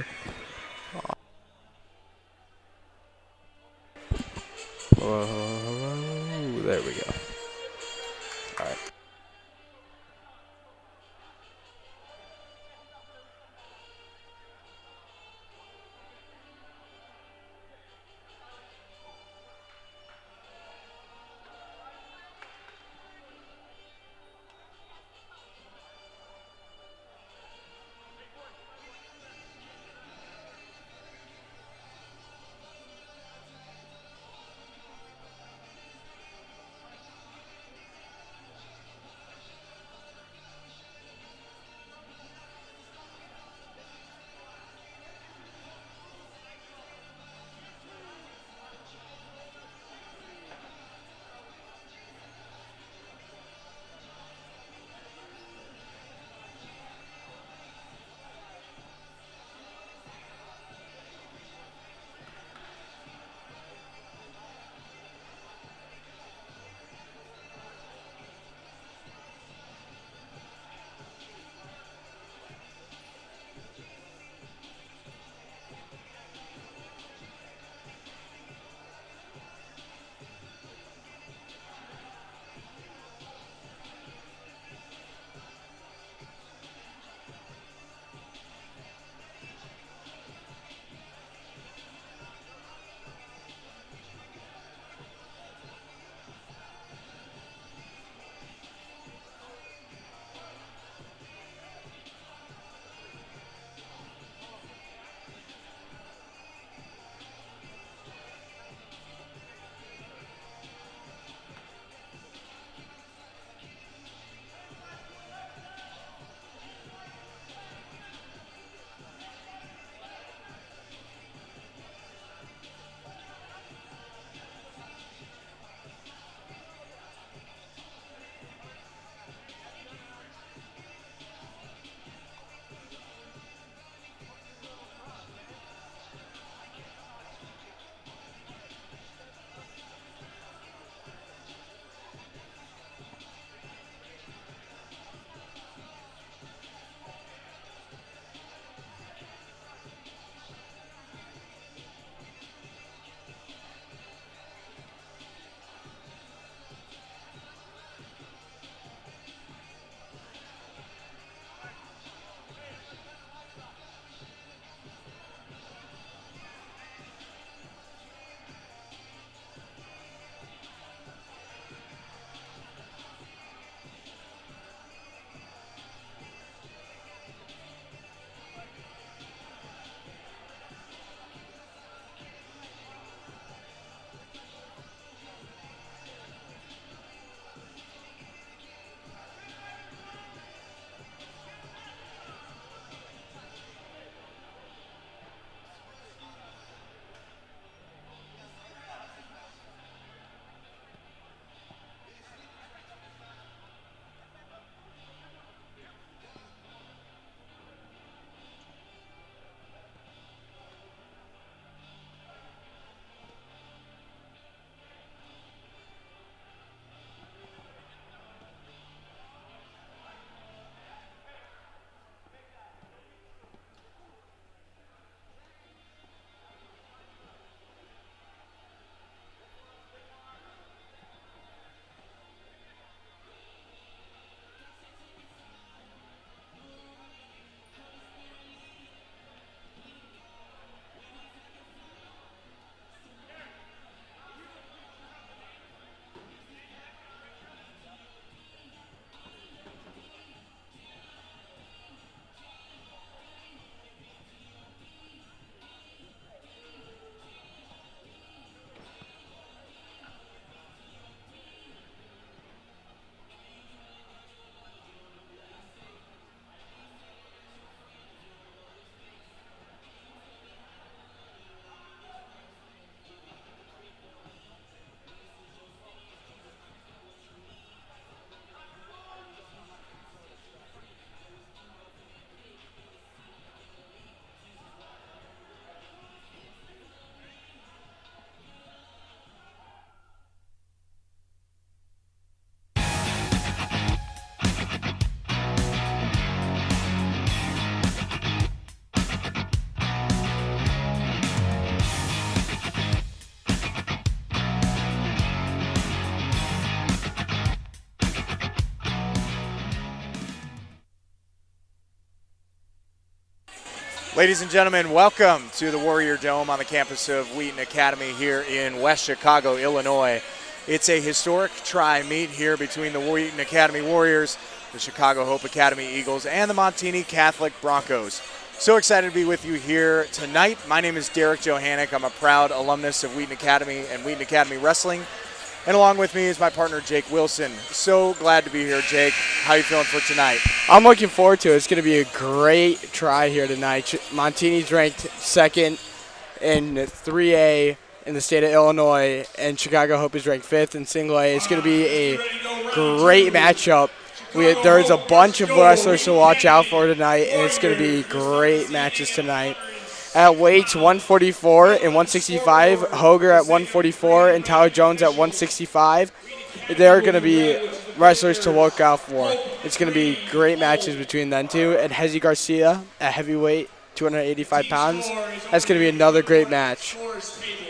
bad. Oh, there we go. All right. Ladies and gentlemen, welcome to the Warrior Dome on the campus of Wheaton Academy here in West Chicago, Illinois. It's a historic tri-meet here between the Wheaton Academy Warriors, the Chicago Hope Academy Eagles, and the Montini Catholic Broncos. So excited to be with you here tonight. My name is Derek Johannick. I'm a proud alumnus of Wheaton Academy and Wheaton Academy Wrestling. And along with me is my partner, Jake Wilson. So glad to be here, Jake. How are you feeling for tonight? I'm looking forward to it. It's going to be a great try here tonight. Montini's ranked second in 3A in the state of Illinois, and Chicago Hope is ranked fifth in single A. It's going to be a great matchup. There's a bunch of wrestlers to watch out for tonight, and it's going to be great matches tonight. At weights 144 and 165, Hoger at 144 and Tyler Jones at 165. They're going to be wrestlers to look out for. It's going to be great matches between them two. And Hezi Garcia at heavyweight, 285 pounds. That's going to be another great match.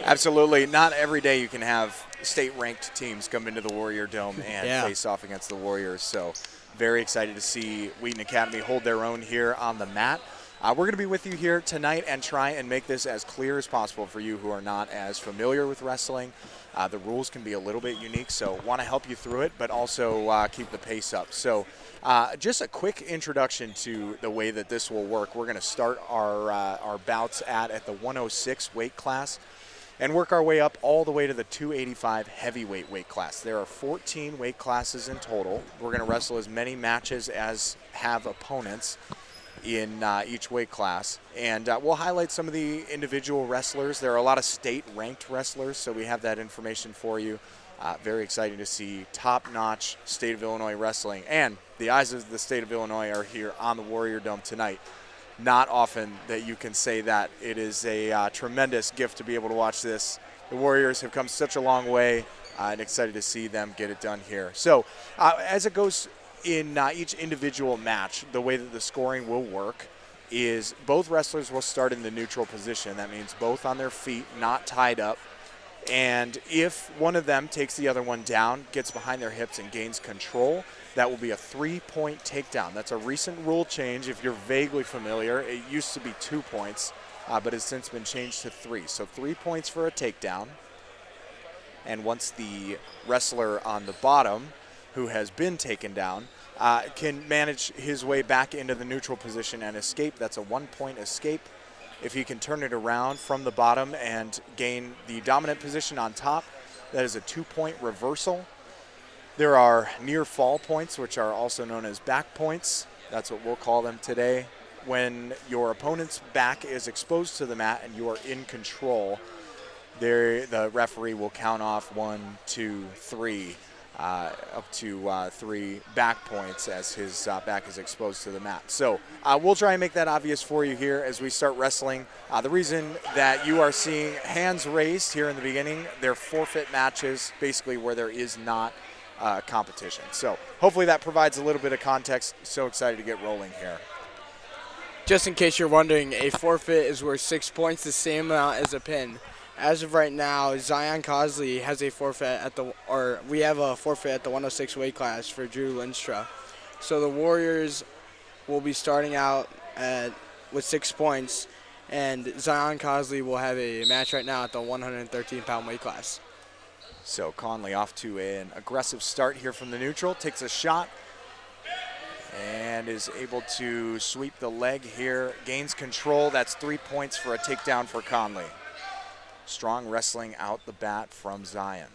Absolutely. Not every day you can have state-ranked teams come into the Warrior Dome and face off against the Warriors. So very excited to see Wheaton Academy hold their own here on the mat. We're going to be with you here tonight and try and make this as clear as possible for you who are not as familiar with wrestling. The rules can be a little bit unique, so want to help you through it, but also keep the pace up. So just a quick introduction to the way that this will work. We're going to start our bouts at the 106 weight class and work our way up all the way to the 285 heavyweight weight class. There are 14 weight classes in total. We're going to wrestle as many matches as have opponents in each weight class, and we'll highlight some of the individual wrestlers. There are a lot of state-ranked wrestlers, so we have that information for you. Very exciting to see top-notch state of Illinois wrestling, and the eyes of the state of Illinois are here on the Warrior Dome tonight. Not often that you can say that. It is a tremendous gift to be able to watch this. The Warriors have come such a long way, and excited to see them get it done here. So as it goes in each individual match, the way that the scoring will work is both wrestlers will start in the neutral position. That means both on their feet, not tied up. And if one of them takes the other one down, gets behind their hips and gains control, that will be a 3-point takedown. That's a recent rule change. If you're vaguely familiar, it used to be 2 points, but has since been changed to 3. So 3 points for a takedown. And once the wrestler on the bottom, who has been taken down, can manage his way back into the neutral position and escape, that's a 1-point escape. If he can turn it around from the bottom and gain the dominant position on top, that is a 2-point reversal. There are near fall points, which are also known as back points. That's what we'll call them today. When your opponent's back is exposed to the mat and you are in control, the referee will count off 1, 2, 3. Up to 3 back points as his back is exposed to the mat. So we'll try and make that obvious for you here as we start wrestling. The reason that you are seeing hands raised here in the beginning, they're forfeit matches, basically where there is not competition. So hopefully that provides a little bit of context. So excited to get rolling here. Just in case you're wondering, a forfeit is worth 6 points, the same amount as a pin. As of right now, Zion Cosley has a forfeit we have a forfeit at the 106 weight class for Drew Lindstra. So the Warriors will be starting out with 6 points, and Zion Cosley will have a match right now at the 113-pound weight class. So Conley off to an aggressive start here from the neutral, takes a shot, and is able to sweep the leg here, gains control. That's 3 points for a takedown for Conley. Strong wrestling out the bat from Zion.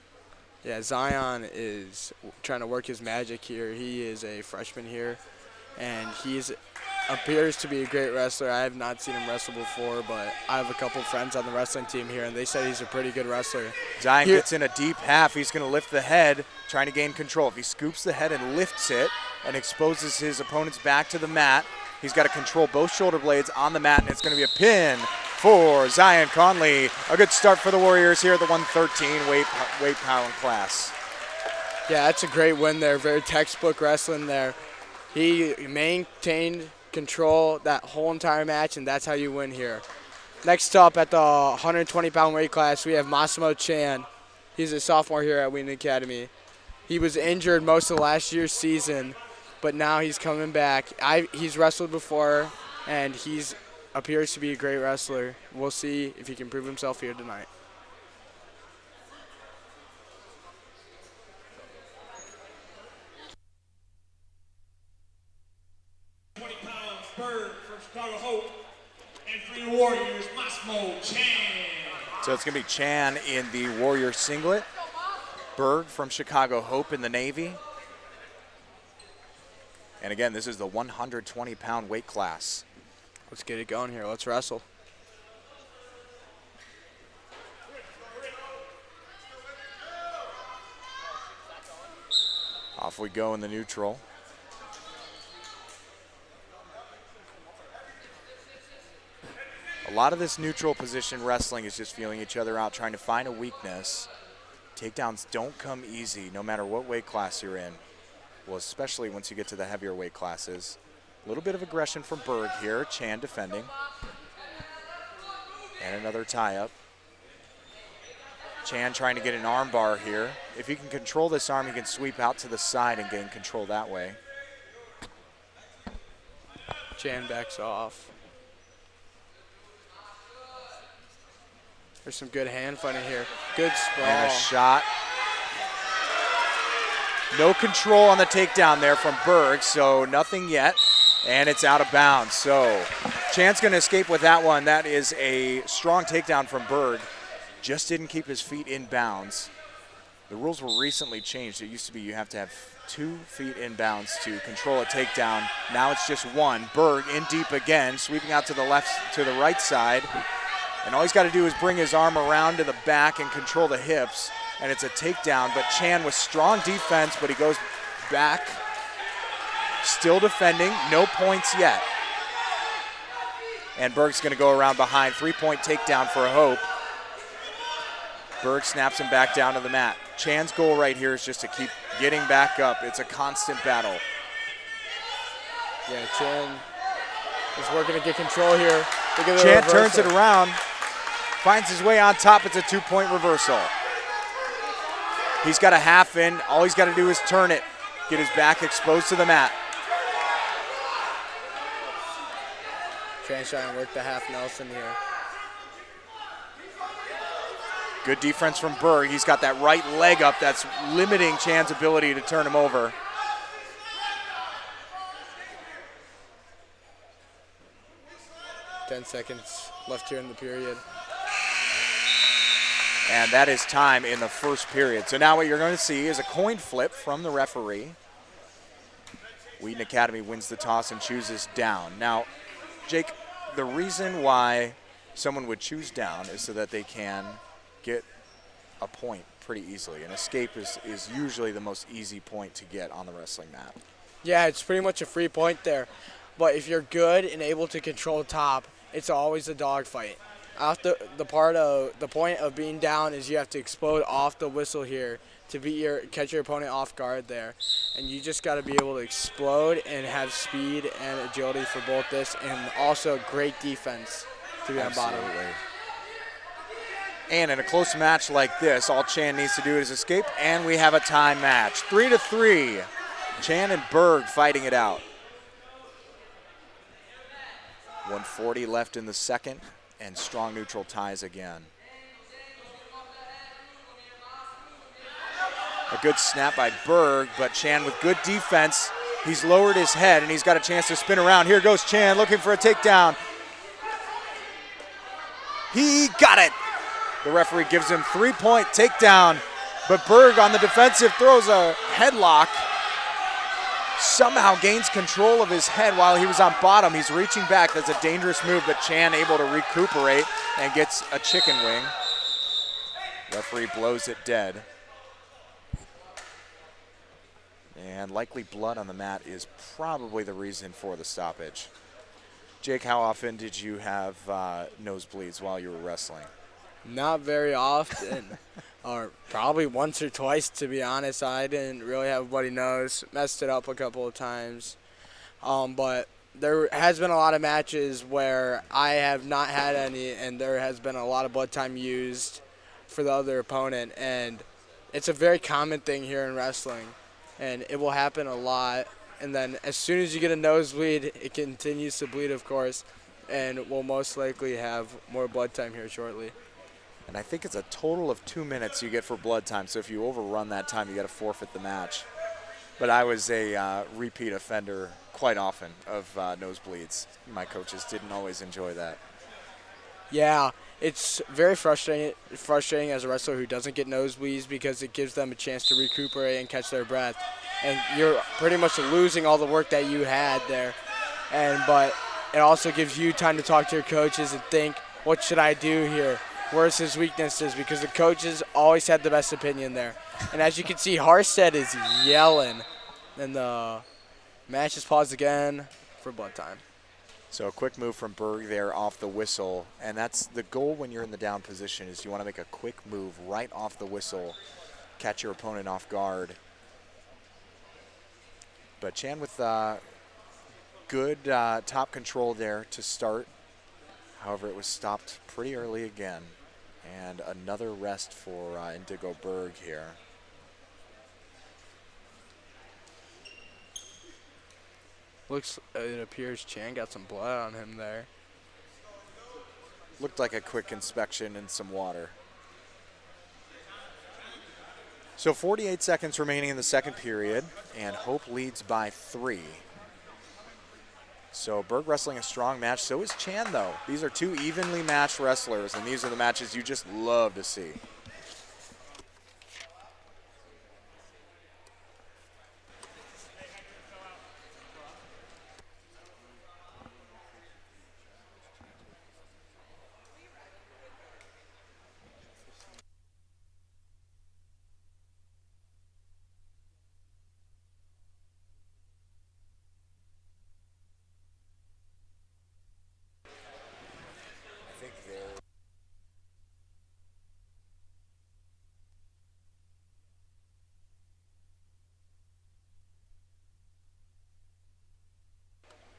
Yeah, Zion is trying to work his magic here. He is a freshman here, and he appears to be a great wrestler. I have not seen him wrestle before, but I have a couple friends on the wrestling team here, and they say he's a pretty good wrestler. Zion gets in a deep half. He's going to lift the head, trying to gain control. If he scoops the head and lifts it and exposes his opponent's back to the mat, he's got to control both shoulder blades on the mat, and it's going to be a pin for Zion Conley. A good start for the Warriors here at the 113 weight pound class. Yeah, that's a great win there. Very textbook wrestling there. He maintained control that whole entire match, and that's how you win here. Next up at the 120-pound weight class, we have Massimo Chan. He's a sophomore here at Wheaton Academy. He was injured most of last year's season, but now he's coming back. He's wrestled before, and he's appears to be a great wrestler. We'll see if he can prove himself here tonight. Berg from Chicago Hope, and for the Warriors, Massimo Chan. So it's going to be Chan in the Warrior singlet, Berg from Chicago Hope in the Navy. And again, this is the 120-pound weight class. Let's get it going here. Let's wrestle. Off we go in the neutral. A lot of this neutral position wrestling is just feeling each other out, trying to find a weakness. Takedowns don't come easy, no matter what weight class you're in. Well, especially once you get to the heavier weight classes. A little bit of aggression from Berg here. Chan defending. And another tie-up. Chan trying to get an arm bar here. If he can control this arm, he can sweep out to the side and gain control that way. Chan backs off. There's some good hand fighting here. Good sprawl. And a shot. No control on the takedown there from Berg, so nothing yet. And it's out of bounds. So Chan's going to escape with that one. That is a strong takedown from Berg. Just didn't keep his feet in bounds. The rules were recently changed. It used to be you have to have 2 feet in bounds to control a takedown. Now it's just 1. Berg in deep again, sweeping out to the left, to the right side. And all he's got to do is bring his arm around to the back and control the hips, and it's a takedown. But Chan with strong defense, but he goes back, still defending, no points yet. And Berg's going to go around behind, 3-point takedown for Hope. Berg snaps him back down to the mat. Chan's goal right here is just to keep getting back up. It's a constant battle. Yeah, Chan is working to get control here. Chan turns it around, finds his way on top. It's a 2-point reversal. He's got a half in. All he's got to do is turn it, get his back exposed to the mat. Chan's trying to work the half Nelson here. Good defense from Berg. He's got that right leg up that's limiting Chan's ability to turn him over. Ten seconds left here in the period. And that is time in the first period. So now what you're going to see is a coin flip from the referee. Wheaton Academy wins the toss and chooses down. Now, Jake, the reason why someone would choose down is so that they can get a point pretty easily. An escape is usually the most easy point to get on the wrestling mat. Yeah, it's pretty much a free point there. But if you're good and able to control top, it's always a dogfight. The point of being down is you have to explode off the whistle here to catch your opponent off guard there. And you just got to be able to explode and have speed and agility for both this, and also great defense to be on bottom. And in a close match like this, all Chan needs to do is escape, and we have a tie match. 3-3. Chan and Berg fighting it out. 140 left in the second, and strong neutral ties again. A good snap by Berg, but Chan with good defense. He's lowered his head, and he's got a chance to spin around. Here goes Chan looking for a takedown. He got it. The referee gives him 3-point takedown, but Berg on the defensive throws a headlock. Somehow gains control of his head while he was on bottom. He's reaching back. That's a dangerous move, but Chan able to recuperate and gets a chicken wing. Referee blows it dead. And likely blood on the mat is probably the reason for the stoppage. Jake, how often did you have nosebleeds while you were wrestling? Not very often, or probably once or twice, to be honest. I didn't really have a bloody nose. Messed it up a couple of times. But there has been a lot of matches where I have not had any, and there has been a lot of blood time used for the other opponent. And it's a very common thing here in wrestling, and it will happen a lot. And then as soon as you get a nosebleed, it continues to bleed, of course. and we'll most likely have more blood time here shortly. And I think it's a total of 2 minutes you get for blood time. So if you overrun that time, you got to forfeit the match. But I was a repeat offender quite often of nosebleeds. My coaches didn't always enjoy that. Yeah, it's very frustrating as a wrestler who doesn't get nosebleeds because it gives them a chance to recuperate and catch their breath. And you're pretty much losing all the work that you had there. But it also gives you time to talk to your coaches and think, what should I do here? Where's his weaknesses? Because the coaches always had the best opinion there. And as you can see, Harstead is yelling. And the match is paused again for blood time. So a quick move from Berg there off the whistle. And that's the goal when you're in the down position, is you want to make a quick move right off the whistle, catch your opponent off guard. But Chan with good top control there to start. However, it was stopped pretty early again. And another rest for Indigo Berg here. It appears Chan got some blood on him there. Looked like a quick inspection and some water. So 48 seconds remaining in the second period, and Hope leads by 3. So Berg wrestling a strong match. So is Chan, though. These are two evenly matched wrestlers, and these are the matches you just love to see.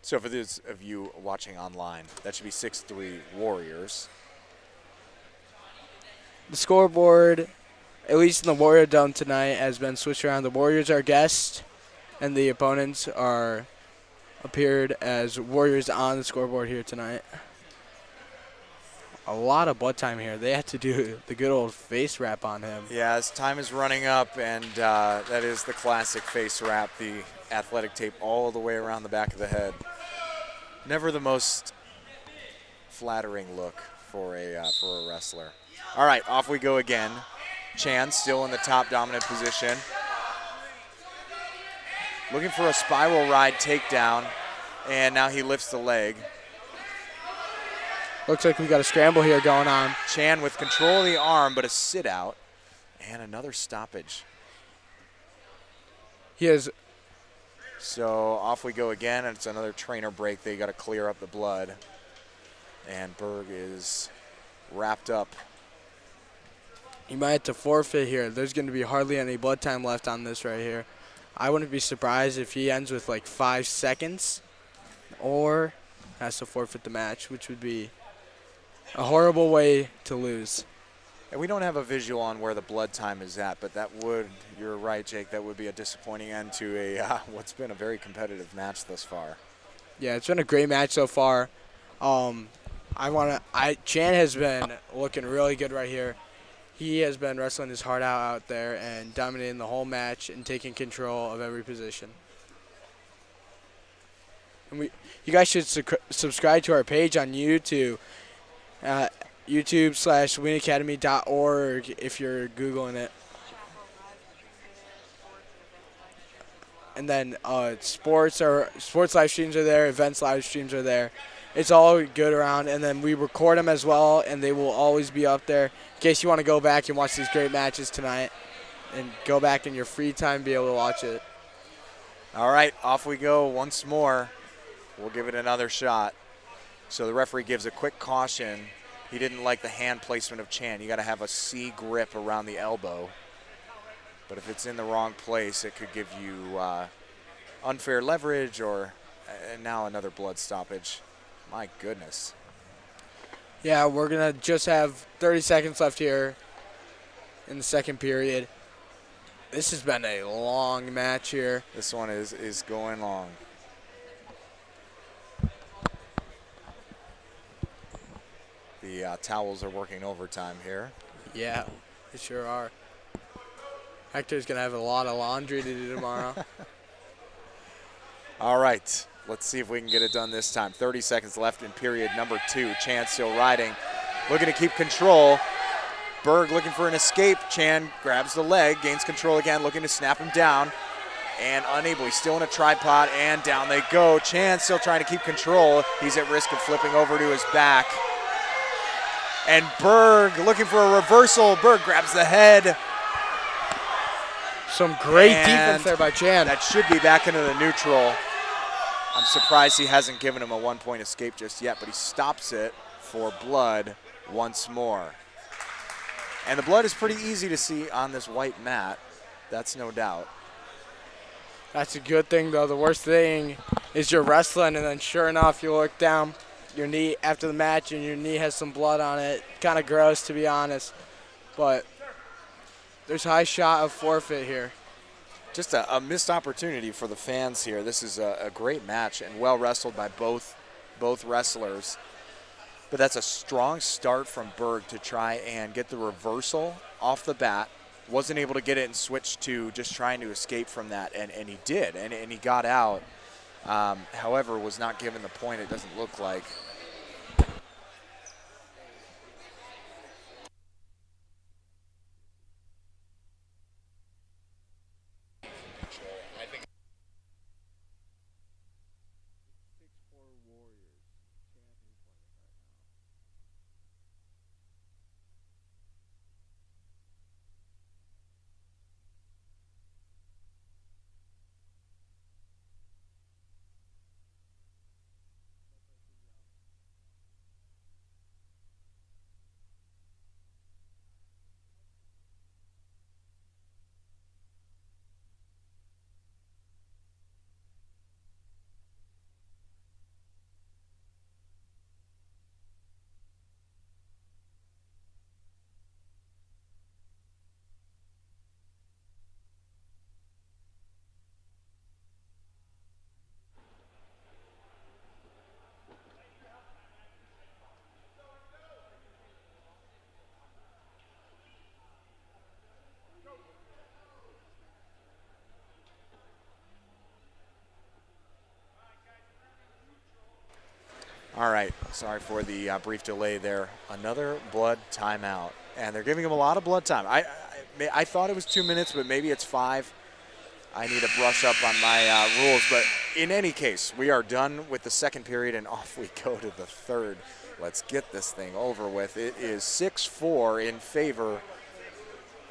So for those of you watching online, that should be 6-3 Warriors. The scoreboard, at least in the Warrior Dome tonight, has been switched around. The Warriors are guests, and the opponents appeared as Warriors on the scoreboard here tonight. A lot of blood time here. They had to do the good old face wrap on him. Yeah, as time is running up, and that is the classic face wrap, the athletic tape all the way around the back of the head. Never the most flattering look for a wrestler. All right, off we go again. Chan still in the top dominant position. Looking for a spiral ride takedown, and now he lifts the leg. Looks like we got a scramble here going on. Chan with control of the arm, but a sit out, and another stoppage. He has. So off we go again, and it's another trainer break. They got to clear up the blood, and Berg is wrapped up. He might have to forfeit here. There's going to be hardly any blood time left on this right here. I wouldn't be surprised if he ends with like 5 seconds or has to forfeit the match, which would be a horrible way to lose. And we don't have a visual on where the blood time is at, but that would, you're right, Jake, that would be a disappointing end to a what's been a very competitive match thus far. Yeah, it's been a great match so far. Chan has been looking really good right here. He has been wrestling his heart out there and dominating the whole match and taking control of every position. And you guys should subscribe to our page on YouTube. YouTube/winacademy.org if you're Googling it. And then sports live streams are there, events live streams are there. It's all good around, and then we record them as well, and they will always be up there in case you want to go back and watch these great matches tonight and go back in your free time, be able to watch it. All right, off we go once more. We'll give it another shot. So the referee gives a quick caution. He didn't like the hand placement of Chan. You got to have a C grip around the elbow. But if it's in the wrong place, it could give you unfair leverage or now another blood stoppage. My goodness. Yeah, we're going to just have 30 seconds left here in the second period. This has been a long match here. This one is going long. towels are working overtime here. Yeah, they sure are. Hector's going to have a lot of laundry to do tomorrow. All right, let's see if we can get it done this time. 30 seconds left in period number 2. Chan still riding, looking to keep control. Berg looking for an escape. Chan grabs the leg, gains control again, looking to snap him down. And unable, he's still in a tripod, and down they go. Chan still trying to keep control. He's at risk of flipping over to his back. And Berg looking for a reversal. Berg grabs the head. Some great defense there by Chan. That should be back into the neutral. I'm surprised he hasn't given him a 1-point escape just yet, but he stops it for blood once more. And the blood is pretty easy to see on this white mat. That's no doubt. That's a good thing, though. The worst thing is you're wrestling, and then sure enough, you look down your knee after the match, and your knee has some blood on it. Kind of gross, to be honest. But there's a high shot of forfeit here. Just a missed opportunity for the fans here. This is a great match and well wrestled by both wrestlers. But that's a strong start from Berg to try and get the reversal off the bat. Wasn't able to get it and switched to just trying to escape from that, and he did, and he got out. However, was not given the point, it doesn't look like. All right, sorry for the brief delay there. Another blood timeout, and they're giving him a lot of blood time. I thought it was 2 minutes, but maybe it's 5. I need to brush up on my rules, but in any case, we are done with the second period, and off we go to the third. Let's get this thing over with. It is 6-4 in favor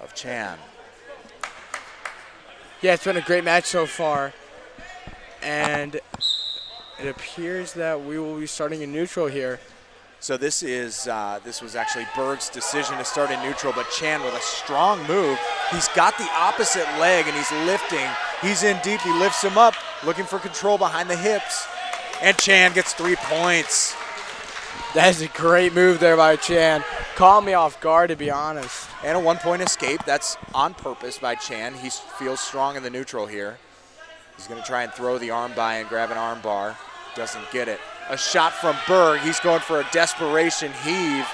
of Chan. Yeah, it's been a great match so far, and it appears that we will be starting in neutral here. So this was actually Berg's decision to start in neutral, but Chan with a strong move. He's got the opposite leg and he's lifting. He's in deep, he lifts him up, looking for control behind the hips. And Chan gets 3 points. That is a great move there by Chan. Caught me off guard, to be honest. And a 1-point escape. That's on purpose by Chan. He feels strong in the neutral here. He's going to try and throw the arm by and grab an arm bar. Doesn't get it. A shot from Berg. He's going for a desperation heave.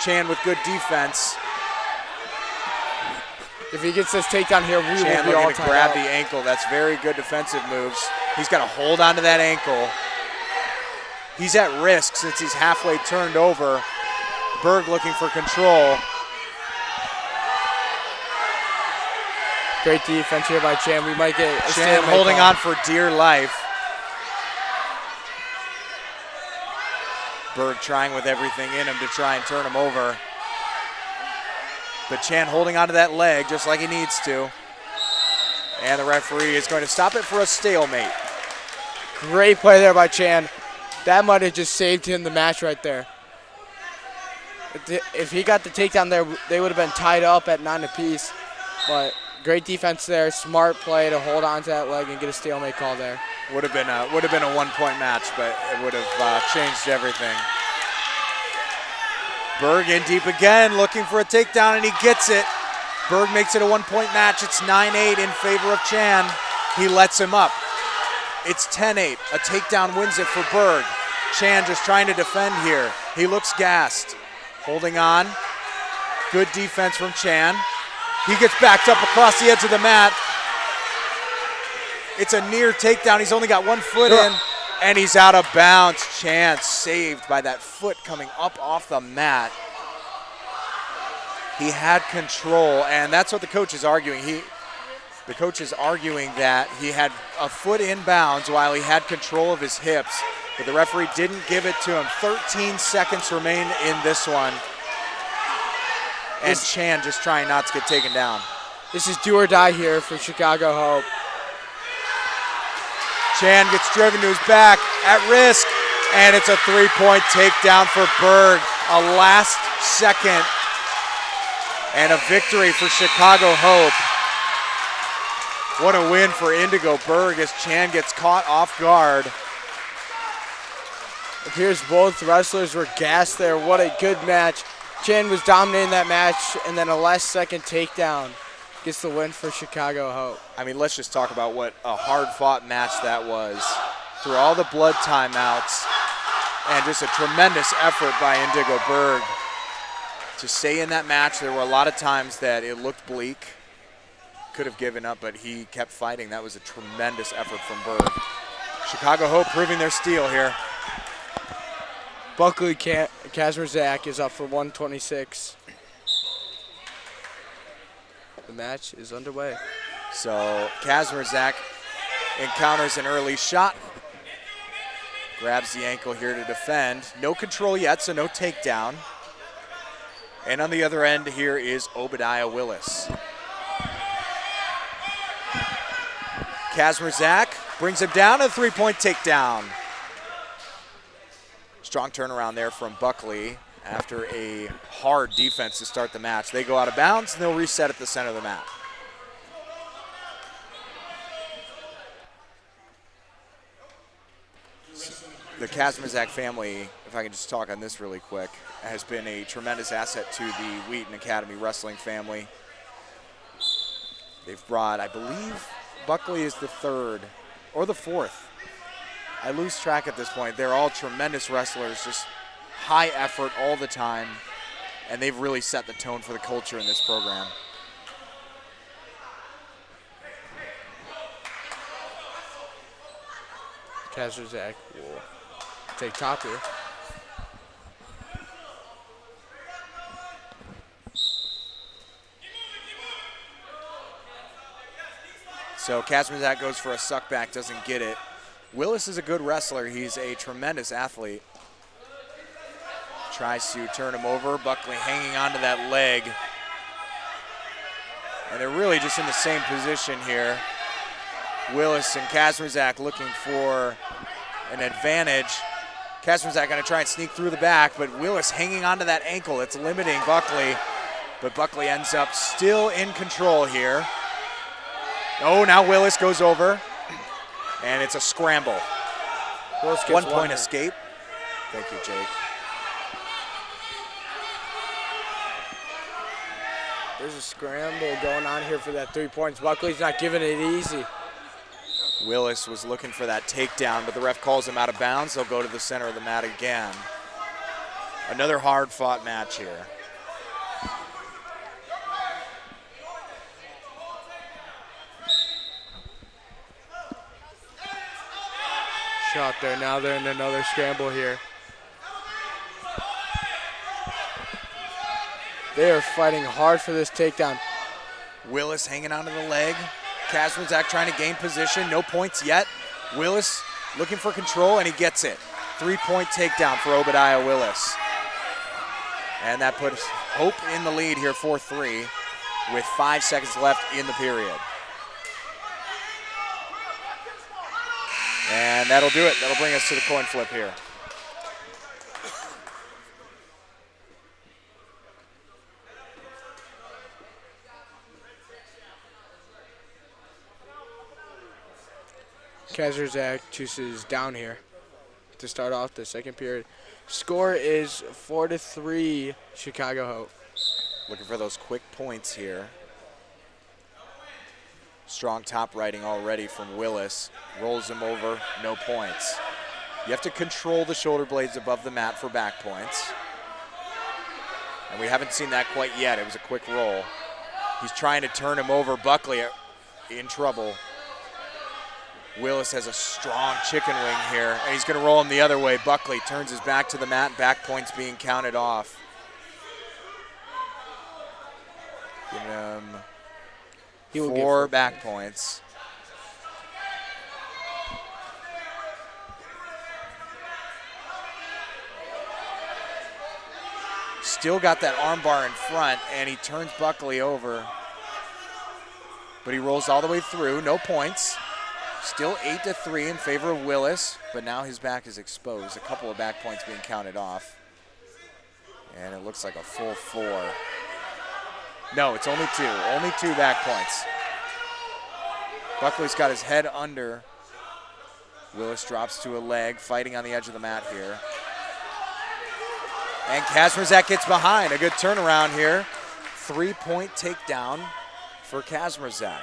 Chan with good defense. If he gets this takedown here, we will be all Chan tied looking to grab up. the ankle. That's very good defensive moves. He's got to hold on to that ankle. He's at risk since he's halfway turned over. Berg looking for control. Great defense here by Chan. We might get a Chan stalemate holding call. on for dear life. Berg trying with everything in him to try and turn him over. But Chan holding onto that leg just like he needs to. And the referee is going to stop it for a stalemate. Great play there by Chan. That might have just saved him the match right there. If he got the takedown there, they would have been tied up at 9 apiece. But great defense there, smart play to hold on to that leg and get a stalemate call there. Would have been a 1-point match, but it would have changed everything. Berg in deep again, looking for a takedown, and he gets it. Berg makes it a 1-point match. It's 9-8 in favor of Chan. He lets him up. It's 10-8. A takedown wins it for Berg. Chan just trying to defend here. He looks gassed. Holding on. Good defense from Chan. He gets backed up across the edge of the mat. It's a near takedown. He's only got 1 foot in, and he's out of bounds. Chan saved by that foot coming up off the mat. He had control, and that's what the coach is arguing. The coach is arguing that he had a foot in bounds while he had control of his hips, but the referee didn't give it to him. 13 seconds remain in this one. And Chan just trying not to get taken down. This is do or die here for Chicago Hope. Chan gets driven to his back at risk, and it's a 3-point takedown for Berg. A last second and a victory for Chicago Hope. What a win for Indigo Berg as Chan gets caught off guard. It appears both wrestlers were gassed there. What a good match. Chan was dominating that match, and then a last-second takedown gets the win for Chicago Hope. I mean, let's just talk about what a hard-fought match that was. Through all the blood timeouts and just a tremendous effort by Indigo Berg to stay in that match. There were a lot of times that it looked bleak, could have given up, but he kept fighting. That was a tremendous effort from Berg. Chicago Hope proving their steel here. Buckley Kazmierzak is up for 126. The match is underway. So Kazmierzak encounters an early shot. Grabs the ankle here to defend. No control yet, so no takedown. And on the other end here is Obadiah Willis. Kazmierzak brings him down, a 3-point takedown. Strong turnaround there from Buckley after a hard defense to start the match. They go out of bounds and they'll reset at the center of the mat. The Kazmierzak family, if I can just talk on this really quick, has been a tremendous asset to the Wheaton Academy wrestling family. They've brought, I believe, Buckley is the 3rd or the 4th. I lose track at this point. They're all tremendous wrestlers, just high effort all the time, and they've really set the tone for the culture in this program. Kazmierzak will take top here. So Kazmierzak goes for a suck back, doesn't get it. Willis is a good wrestler. He's a tremendous athlete. Tries to turn him over. Buckley hanging onto that leg. And they're really just in the same position here. Willis and Kazmierzak looking for an advantage. Kazmierzak going to try and sneak through the back, but Willis hanging onto that ankle. It's limiting Buckley. But Buckley ends up still in control here. Oh, now Willis goes over. And it's a scramble. 1-point escape. Thank you, Jake. There's a scramble going on here for that 3 points. Buckley's not giving it easy. Willis was looking for that takedown, but the ref calls him out of bounds. They'll go to the center of the mat again. Another hard-fought match here. Shot there. Now they're in another scramble here. They are fighting hard for this takedown. Willis hanging onto the leg. Kazmierzak trying to gain position. No points yet. Willis looking for control, and he gets it. 3-point takedown for Obadiah Willis. And that puts Hope in the lead here 4-3 with 5 seconds left in the period. And that'll do it. That'll bring us to the coin flip here. Kazmierzak chooses down here to start off the second period. Score is 4-3 Chicago Hope. Looking for those quick points here. Strong top righting already from Willis. Rolls him over, no points. You have to control the shoulder blades above the mat for back points. And we haven't seen that quite yet. It was a quick roll. He's trying to turn him over. Buckley in trouble. Willis has a strong chicken wing here, and he's going to roll him the other way. Buckley turns his back to the mat, and back points being counted off. Giving him 4 back points. Still got that arm bar in front, and he turns Buckley over. But he rolls all the way through, no points. Still 8-3 in favor of Willis, but now his back is exposed. A couple of back points being counted off. And it looks like a full 4. No, it's only 2. Only 2 back points. Buckley's got his head under. Willis drops to a leg, fighting on the edge of the mat here. And Kazmierzak gets behind. A good turnaround here. 3-point takedown for Kazmierzak.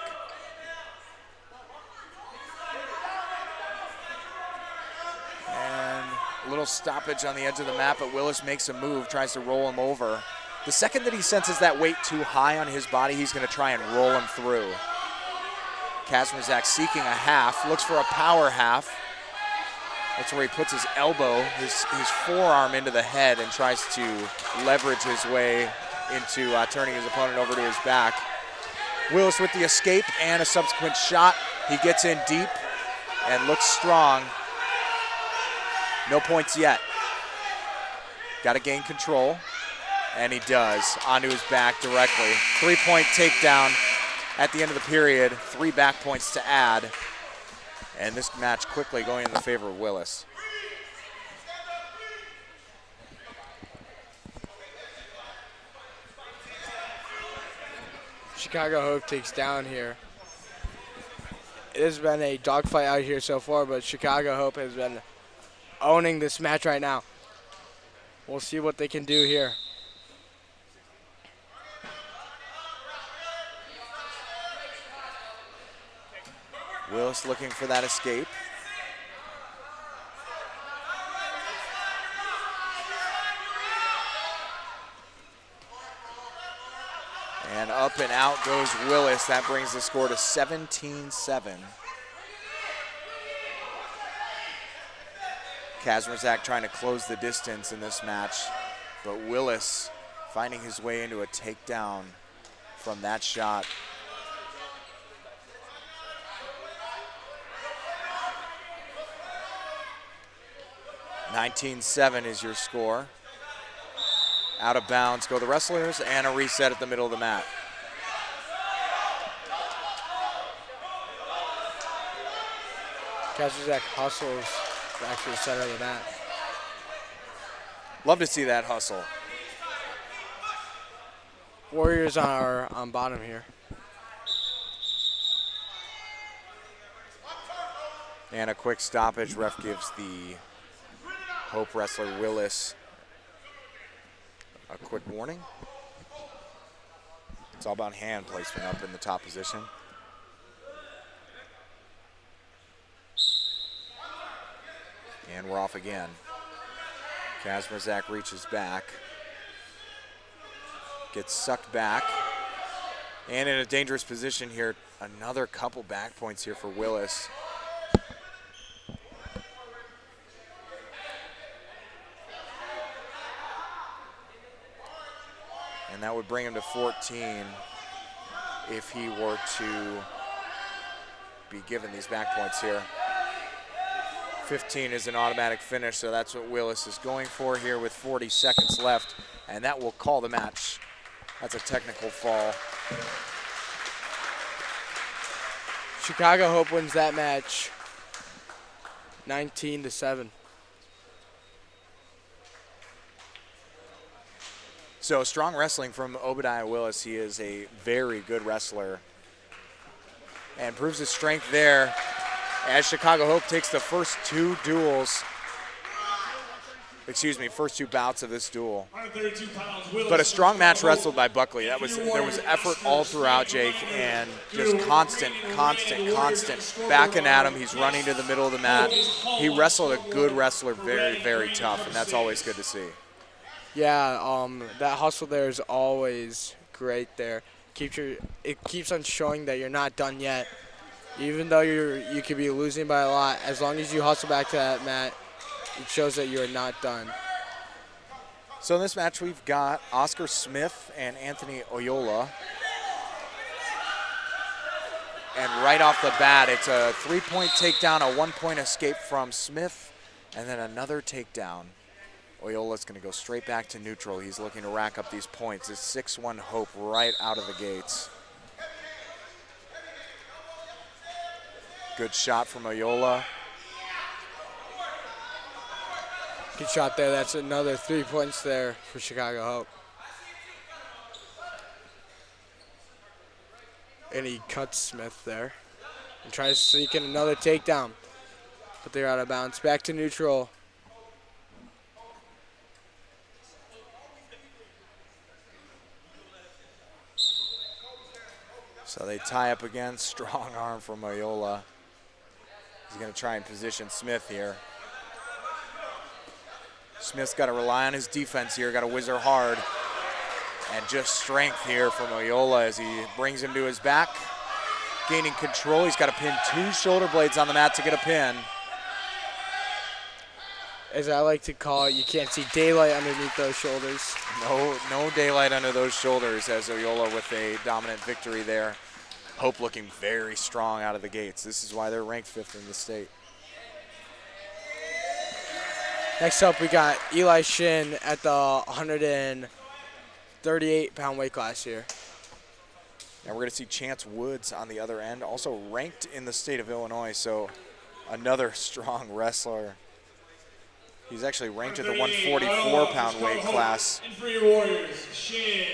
And a little stoppage on the edge of the mat, but Willis makes a move, tries to roll him over. The second that he senses that weight too high on his body, he's going to try and roll him through. Kazmierzak seeking a half, looks for a power half. That's where he puts his elbow, his forearm into the head and tries to leverage his way into turning his opponent over to his back. Willis with the escape and a subsequent shot. He gets in deep and looks strong. No points yet. Got to gain control, and he does. Onto his back directly. 3-point takedown at the end of the period. 3 back points to add. And this match quickly going in the favor of Willis. Chicago Hope takes down here. It has been a dogfight out here so far, but Chicago Hope has been owning this match right now. We'll see what they can do here. Willis looking for that escape. And up and out goes Willis. That brings the score to 17-7. Kazmierzak trying to close the distance in this match, but Willis finding his way into a takedown from that shot. (19-7) is your score. Out of bounds go the wrestlers, and a reset at the middle of the mat. Kazmierzak hustles back to the center of the mat. Love to see that hustle. Warriors are on bottom here. And a quick stoppage. Ref gives the Hope wrestler Willis a quick warning. It's all about hand placement up in the top position. And we're off again. Kazmierzak reaches back. Gets sucked back. And in a dangerous position here. Another couple back points here for Willis. And that would bring him to 14 if he were to be given these back points here. 15 is an automatic finish, so that's what Willis is going for here with 40 seconds left, and that will call the match. That's a technical fall. Chicago Hope wins that match 19-7. So strong wrestling from Obadiah Willis. He is a very good wrestler and proves his strength there as Chicago Hope takes the first 2 bouts of this duel. But a strong match wrestled by Buckley. There was effort all throughout, Jake, and just constant backing at him. He's running to the middle of the mat. He wrestled a good wrestler, very, very tough, and that's always good to see. Yeah, that hustle there is always great there. It keeps on showing that you're not done yet. Even though you could be losing by a lot, as long as you hustle back to that mat, it shows that you're not done. So in this match, we've got Oscar Smith and Anthony Oyola. And right off the bat, it's a 3-point takedown, a 1-point escape from Smith, and then another takedown. Oyola's going to go straight back to neutral. He's looking to rack up these points. It's 6-1 Hope right out of the gates. Good shot from Oyola. Good shot there. That's another 3 points there for Chicago Hope. And he cuts Smith there and tries to sneak in another takedown. But they're out of bounds. Back to neutral. So they tie up again. Strong arm from Oyola. He's going to try and position Smith here. Smith's got to rely on his defense here. Got to whizzer hard. And just strength here from Oyola as he brings him to his back. Gaining control. He's got to pin 2 shoulder blades on the mat to get a pin. As I like to call it, you can't see daylight underneath those shoulders. No daylight under those shoulders as Oyola with a dominant victory there. Hope looking very strong out of the gates. This is why they're ranked 5th in the state. Next up, we got Eli Shin at the 138-pound weight class here. Now we're going to see Chance Woods on the other end, also ranked in the state of Illinois, so another strong wrestler. He's actually ranked at the 144-pound weight class. And for your Warriors, Shin.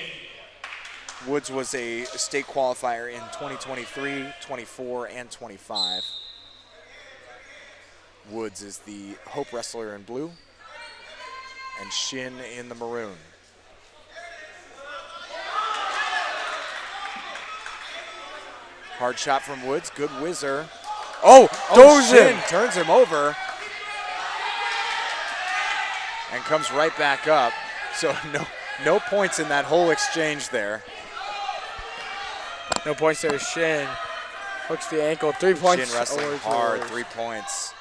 Woods was a state qualifier in 2023, 24, and 25. Woods is the Hope wrestler in blue, and Shin in the maroon. Hard shot from Woods, good whizzer. Shin turns him over and comes right back up. So no points in that whole exchange there. No points there. Shin hooks the ankle. 3 points. Shin wrestling hard, 3 points.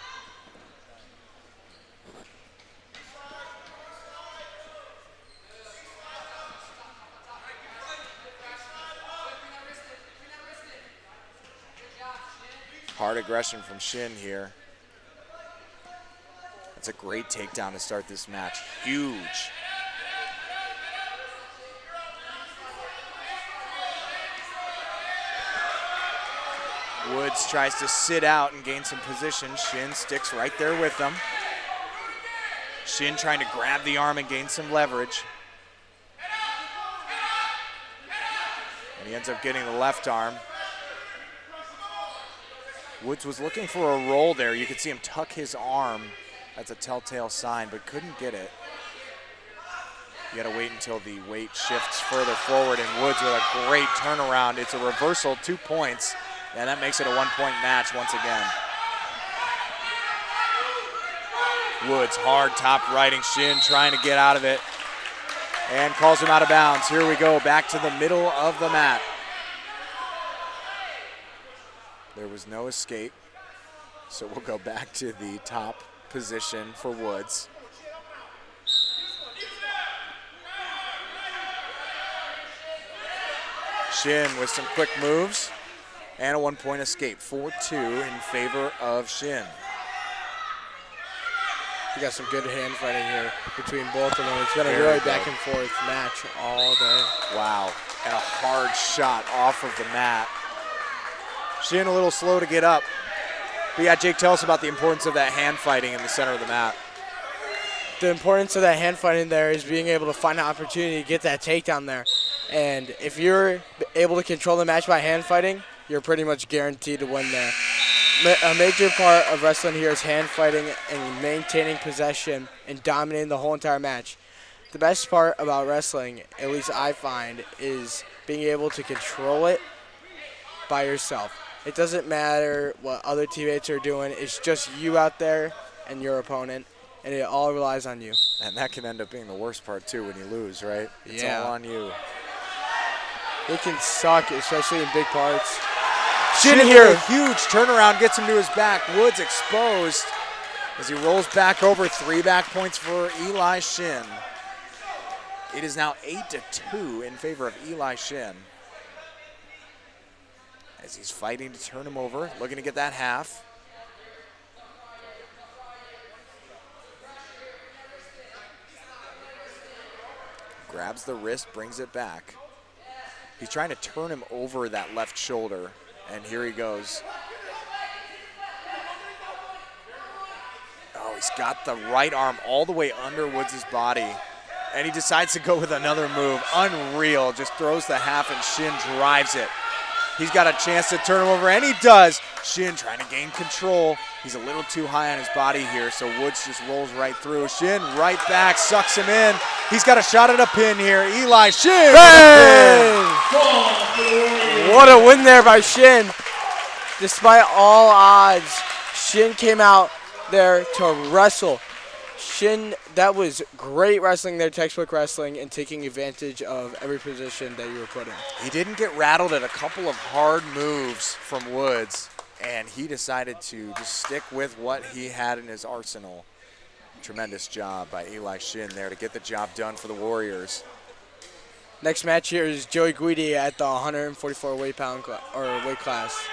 Hard aggression from Shin here. That's a great takedown to start this match. Huge. Woods tries to sit out and gain some position. Shin sticks right there with him. Shin trying to grab the arm and gain some leverage. And he ends up getting the left arm. Woods was looking for a roll there. You could see him tuck his arm. That's a telltale sign, but couldn't get it. You gotta wait until the weight shifts further forward, and Woods with a great turnaround. It's a reversal, 2 points, and that makes it a 1-point match once again. Woods hard top righting Shin, trying to get out of it, and calls him out of bounds. Here we go, back to the middle of the mat. There was no escape, so we'll go back to the top position for Woods. Shin with some quick moves and a 1-point escape, 4-2 in favor of Shin. We got some good hand fighting here between both of them. It's been a really back and forth match all day. Wow, and a hard shot off of the mat. Shin a little slow to get up. But yeah, Jake, tell us about the importance of that hand fighting in the center of the mat. The importance of that hand fighting there is being able to find an opportunity to get that takedown there. And if you're able to control the match by hand fighting, you're pretty much guaranteed to win there. A major part of wrestling here is hand fighting and maintaining possession and dominating the whole entire match. The best part about wrestling, at least I find, is being able to control it by yourself. It doesn't matter what other teammates are doing. It's just you out there and your opponent, and it all relies on you. And that can end up being the worst part, too, when you lose, right? It's Yeah. all on you. It can suck, especially in big parts. Shin Shin here. here. Huge turnaround, gets him to his back. Woods exposed as he rolls back over. 3 back points for Eli Shin. It is now 8-2 in favor of Eli Shin. As he's fighting to turn him over, looking to get that half. Grabs the wrist, brings it back. He's trying to turn him over that left shoulder, and here he goes. Oh, he's got the right arm all the way under Woods' body, and he decides to go with another move. Unreal, just throws the half, and Shin drives it. He's got a chance to turn him over, and he does. Shin trying to gain control. He's a little too high on his body here, so Woods just rolls right through. Shin right back, sucks him in. He's got a shot at a pin here. Eli Shin. Bang! What a win there by Shin. Despite all odds, Shin came out there to wrestle. Shin, that was great wrestling there, textbook wrestling, and taking advantage of every position that you were put in. He didn't get rattled at a couple of hard moves from Woods, and he decided to just stick with what he had in his arsenal. Tremendous job by Eli Shin there to get the job done for the Warriors. Next match here is Joey Guidi at the 144 weight class.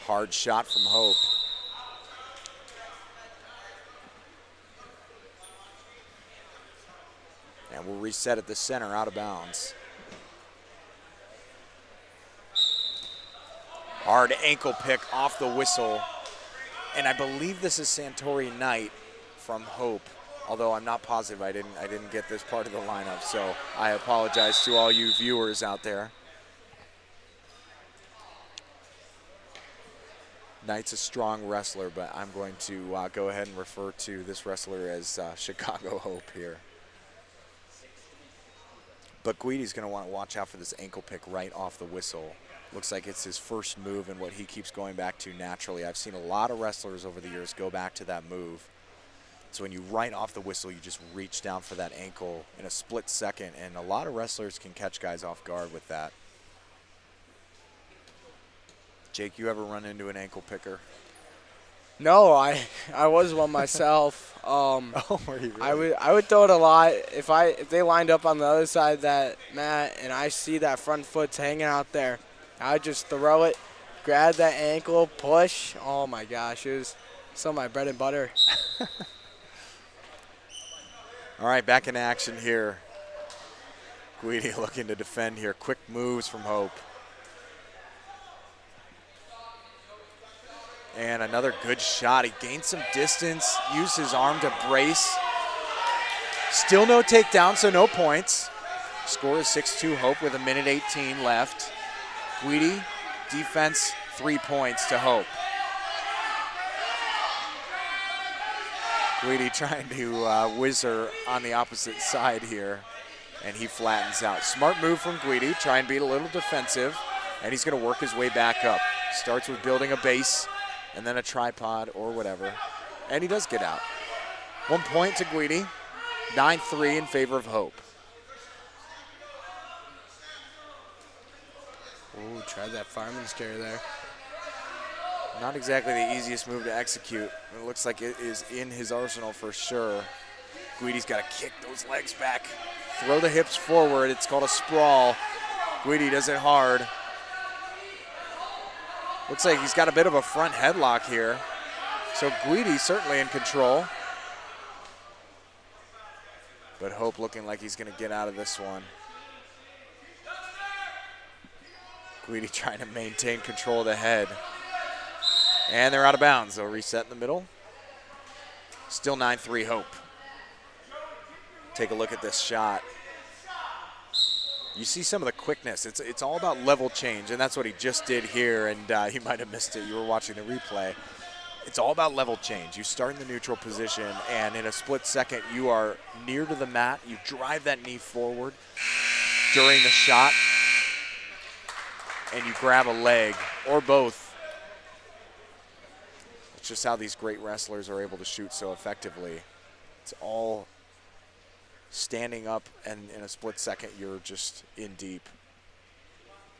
Hard shot from Hope. And we'll reset at the center, out of bounds. Hard ankle pick off the whistle. And I believe this is Santori Knight from Hope, although I'm not positive. I didn't get this part of the lineup, so I apologize to all you viewers out there. Knight's a strong wrestler, but I'm going to go ahead and refer to this wrestler as Chicago Hope here. But Guidi's going to want to watch out for this ankle pick right off the whistle. Looks like it's his first move and what he keeps going back to naturally. I've seen a lot of wrestlers over the years go back to that move. So when you right off the whistle, you just reach down for that ankle in a split second, and a lot of wrestlers can catch guys off guard with that. Jake, you ever run into an ankle picker? No, I was one myself. Oh, were you really? I would throw it a lot if they lined up on the other side of that mat and I see that front foot's hanging out there. I would just throw it, grab that ankle, push. Oh my gosh, it was some of my bread and butter. All right, back in action here. Guidi looking to defend here. Quick moves from Hope. And another good shot. He gained some distance, used his arm to brace. Still no takedown, so no points. Score is 6-2 Hope with 1:18 left. Guidi, defense, 3 points to Hope. Guidi trying to whizzer on the opposite side here, and he flattens out. Smart move from Guidi, try and be a little defensive, and he's going to work his way back up. Starts with building a base, and then a tripod or whatever. And he does get out. 1 point to Guidi, 9-3 in favor of Hope. Ooh, tried that fireman's carry there. Not exactly the easiest move to execute. It looks like it is in his arsenal for sure. Guidi's got to kick those legs back. Throw the hips forward. It's called a sprawl. Guidi does it hard. Looks like he's got a bit of a front headlock here. So Guidi's certainly in control. But Hope looking like he's going to get out of this one. Guidi trying to maintain control of the head. And they're out of bounds. They'll reset in the middle. Still 9-3 Hope. Take a look at this shot. You see some of the quickness. It's all about level change, and that's what he just did here, and he might have missed it. You were watching the replay. it's all about level change. You start in the neutral position, and in a split second, you are near to the mat. You drive that knee forward during the shot, and you grab a leg or both. It's just how these great wrestlers are able to shoot so effectively. It's all standing up, and in a split second, you're just in deep.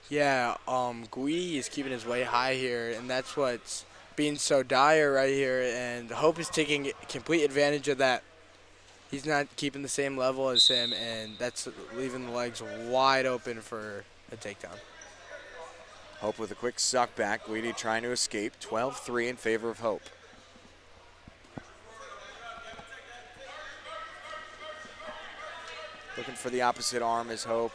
Yeah, Guidi is keeping his weight high here, and that's what's being so dire right here, and Hope is taking complete advantage of that. He's not keeping the same level as him, and that's leaving the legs wide open for a takedown. Hope with a quick suck back. Guidi trying to escape. 12-3 in favor of Hope. Looking for the opposite arm is Hope.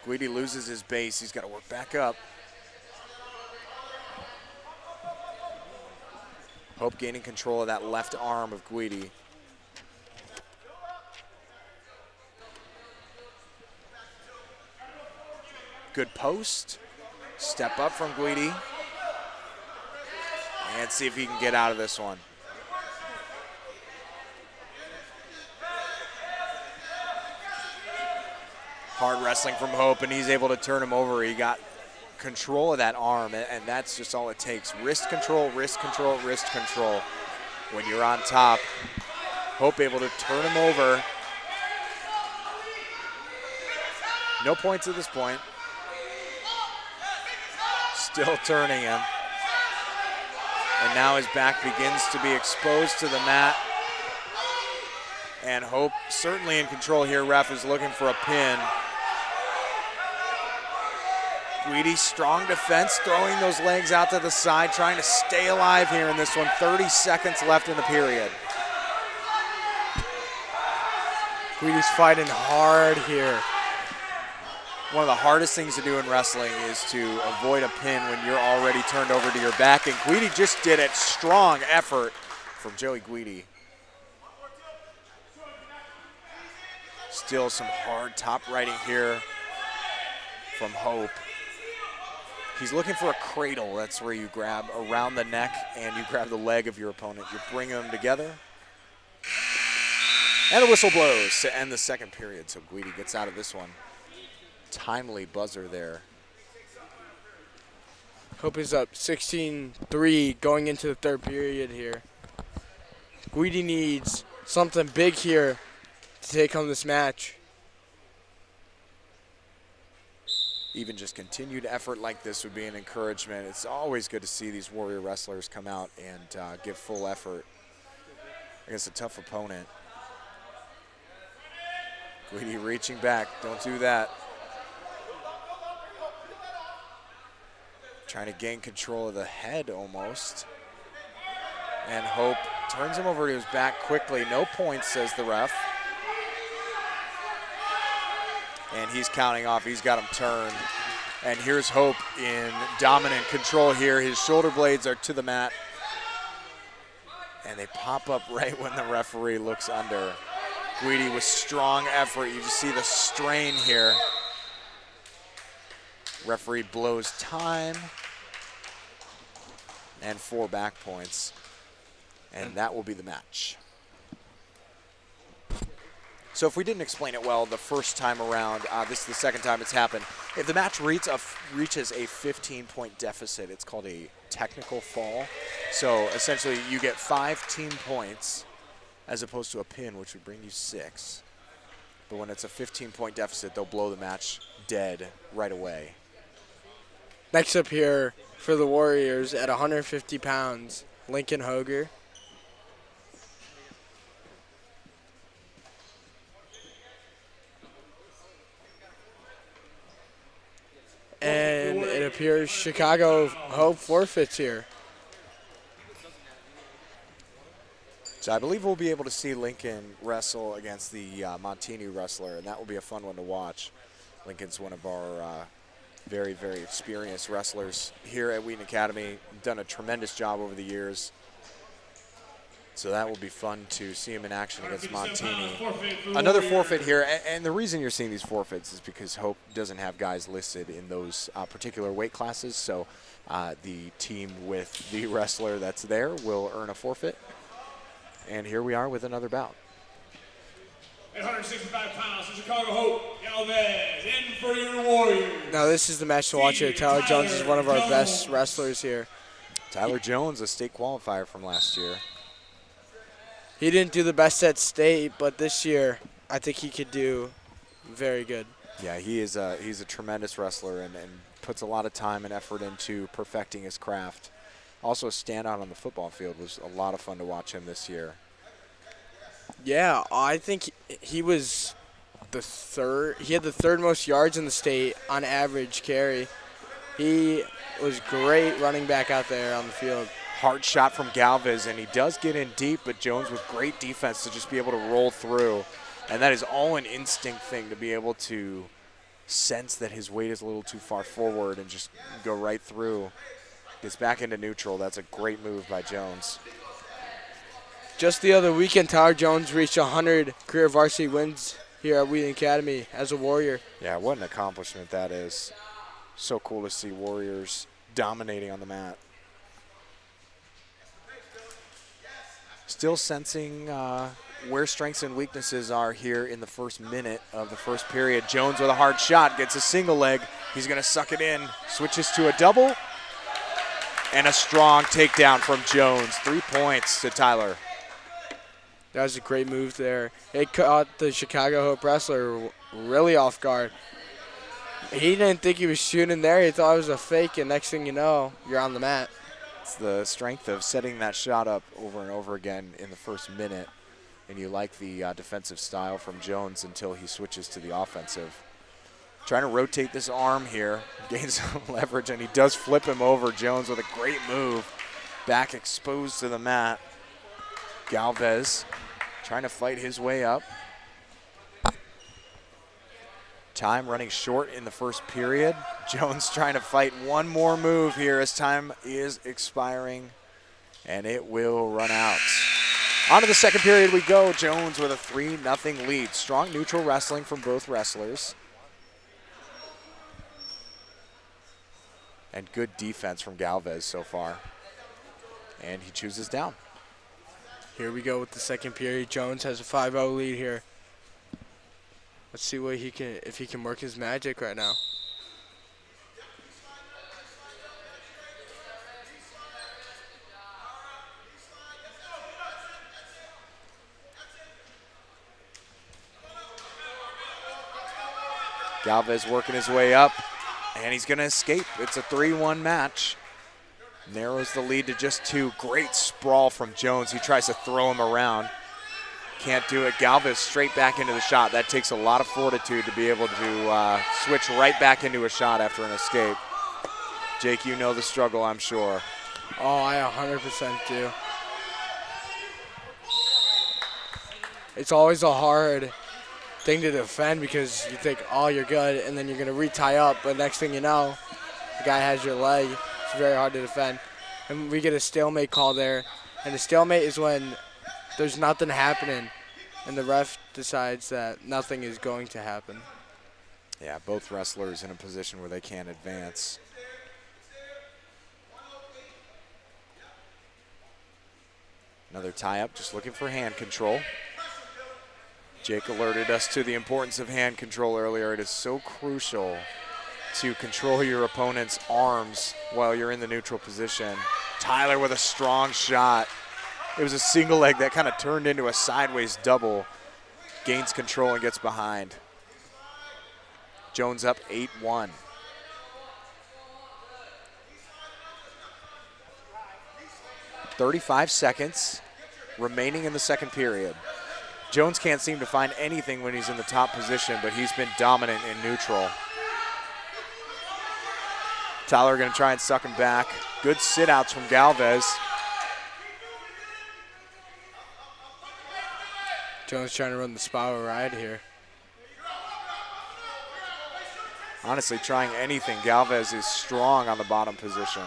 Guidi loses his base. He's got to work back up. Hope gaining control of that left arm of Guidi. Good post. Step up from Guidi. And see if he can get out of this one. Hard wrestling from Hope, and he's able to turn him over. He got control of that arm, and that's just all it takes. Wrist control, wrist control, wrist control. When you're on top, Hope able to turn him over. No points at this point. Still turning him. And now his back begins to be exposed to the mat. And Hope certainly in control here. Ref is looking for a pin. Guidi, strong defense, throwing those legs out to the side, trying to stay alive here in this one. 30 seconds left in the period. Guidi's fighting hard here. One of the hardest things to do in wrestling is to avoid a pin when you're already turned over to your back, and Guidi just did it. Strong effort from Joey Guidi. Still some hard top righting here from Hope. He's looking for a cradle. That's where you grab around the neck and you grab the leg of your opponent. You bring them together. And the whistle blows to end the second period, so Guidi gets out of this one. Timely buzzer there. Hope is up 16-3 going into the third period here. Guidi needs something big here to take home this match. Even just continued effort like this would be an encouragement. It's always good to see these Warrior wrestlers come out and give full effort against a tough opponent. Guidi reaching back, don't do that. Trying to gain control of the head almost. And Hope turns him over to his back quickly. No points, says the ref. And he's counting off, he's got him turned. And here's Hope in dominant control here. His shoulder blades are to the mat. And they pop up right when the referee looks under. Guidi with strong effort. You just see the strain here. Referee blows time. And 4 back points. And that will be the match. So if we didn't explain it well the first time around, this is the second time it's happened. If the match reaches a 15-point deficit, it's called a technical fall. So essentially you get 5 team points as opposed to a pin, which would bring you 6. But when it's a 15-point deficit, they'll blow the match dead right away. Next up here for the Warriors at 150 pounds, Lincoln Hoger. And it appears Chicago Hope forfeits here. So I believe we'll be able to see Lincoln wrestle against the Montini wrestler, and that will be a fun one to watch. Lincoln's one of our very, very experienced wrestlers here at Wheaton Academy. Done a tremendous job over the years. So that will be fun to see him in action against Montini. Another forfeit here, and the reason you're seeing these forfeits is because Hope doesn't have guys listed in those particular weight classes, so the team with the wrestler that's there will earn a forfeit. And here we are with another bout. At 165 pounds, the Chicago Hope, Galvez, in for your Warriors. Now this is the match to watch here. Tyler Jones is one of our best wrestlers here. Tyler Jones, a state qualifier from last year. He didn't do the best at state, but this year I think he could do very good. Yeah, he's a tremendous wrestler and puts a lot of time and effort into perfecting his craft. Also, a standout on the football field. Was a lot of fun to watch him this year. Yeah, I think he was the third. He had the third most yards in the state on average carry. He was great running back out there on the field. Hard shot from Galvez, and he does get in deep, but Jones with great defense to just be able to roll through. And that is all an instinct thing, to be able to sense that his weight is a little too far forward and just go right through. Gets back into neutral. That's a great move by Jones. Just the other weekend, Tyler Jones reached 100 career varsity wins here at Wheaton Academy as a Warrior. Yeah, what an accomplishment that is. So cool to see Warriors dominating on the mat. Still sensing where strengths and weaknesses are here in the first minute of the first period. Jones with a hard shot, gets a single leg. He's going to suck it in, switches to a double, and a strong takedown from Jones. 3 points to Tyler. That was a great move there. It caught the Chicago Hope wrestler really off guard. He didn't think he was shooting there. He thought it was a fake, and next thing you know, you're on the mat. It's the strength of setting that shot up over and over again in the first minute, and you like the defensive style from Jones until he switches to the offensive. Trying to rotate this arm here, gains some leverage, and he does flip him over. Jones with a great move, back exposed to the mat. Galvez trying to fight his way up. Time running short in the first period. Jones trying to fight one more move here as time is expiring, and it will run out. On to the second period we go. Jones with a 3-0 lead. Strong neutral wrestling from both wrestlers. And good defense from Galvez so far. And he chooses down. Here we go with the second period. Jones has a 5-0 lead here. Let's see what if he can work his magic right now. Galvez working his way up, and he's going to escape. It's a 3-1 match. Narrows the lead to just 2. Great sprawl from Jones. He tries to throw him around. Can't do it. Galvez straight back into the shot. That takes a lot of fortitude to be able to switch right back into a shot after an escape. Jake, you know the struggle, I'm sure. Oh, I 100% do. It's always a hard thing to defend because you think, oh, you're good, and then you're going to re-tie up, but next thing you know, the guy has your leg. It's very hard to defend. And we get a stalemate call there, and a stalemate is when there's nothing happening, and the ref decides that nothing is going to happen. Yeah, both wrestlers in a position where they can't advance. Another tie-up, just looking for hand control. Jake alerted us to the importance of hand control earlier. It is so crucial to control your opponent's arms while you're in the neutral position. Tyler with a strong shot. It was a single leg that kind of turned into a sideways double. Gains control and gets behind. Jones up 8-1. .35 seconds remaining in the second period. Jones can't seem to find anything when he's in the top position, but he's been dominant in neutral. Tyler going to try and suck him back. Good sit-outs from Galvez. Jones trying to run the spiral ride here. Honestly, trying anything. Galvez is strong on the bottom position.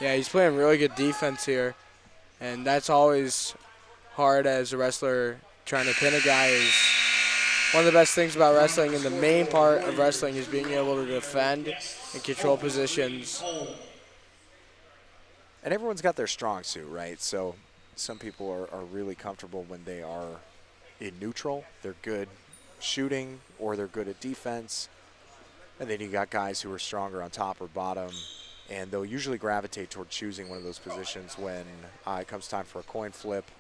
Yeah, he's playing really good defense here. And that's always hard as a wrestler. Trying to pin a guy is one of the best things about wrestling, and the main part of wrestling is being able to defend and control positions. And everyone's got their strong suit, right? So some people are really comfortable when they are in neutral. They're good shooting or they're good at defense. And then you got guys who are stronger on top or bottom. And they'll usually gravitate toward choosing one of those positions when it comes time for a coin flip.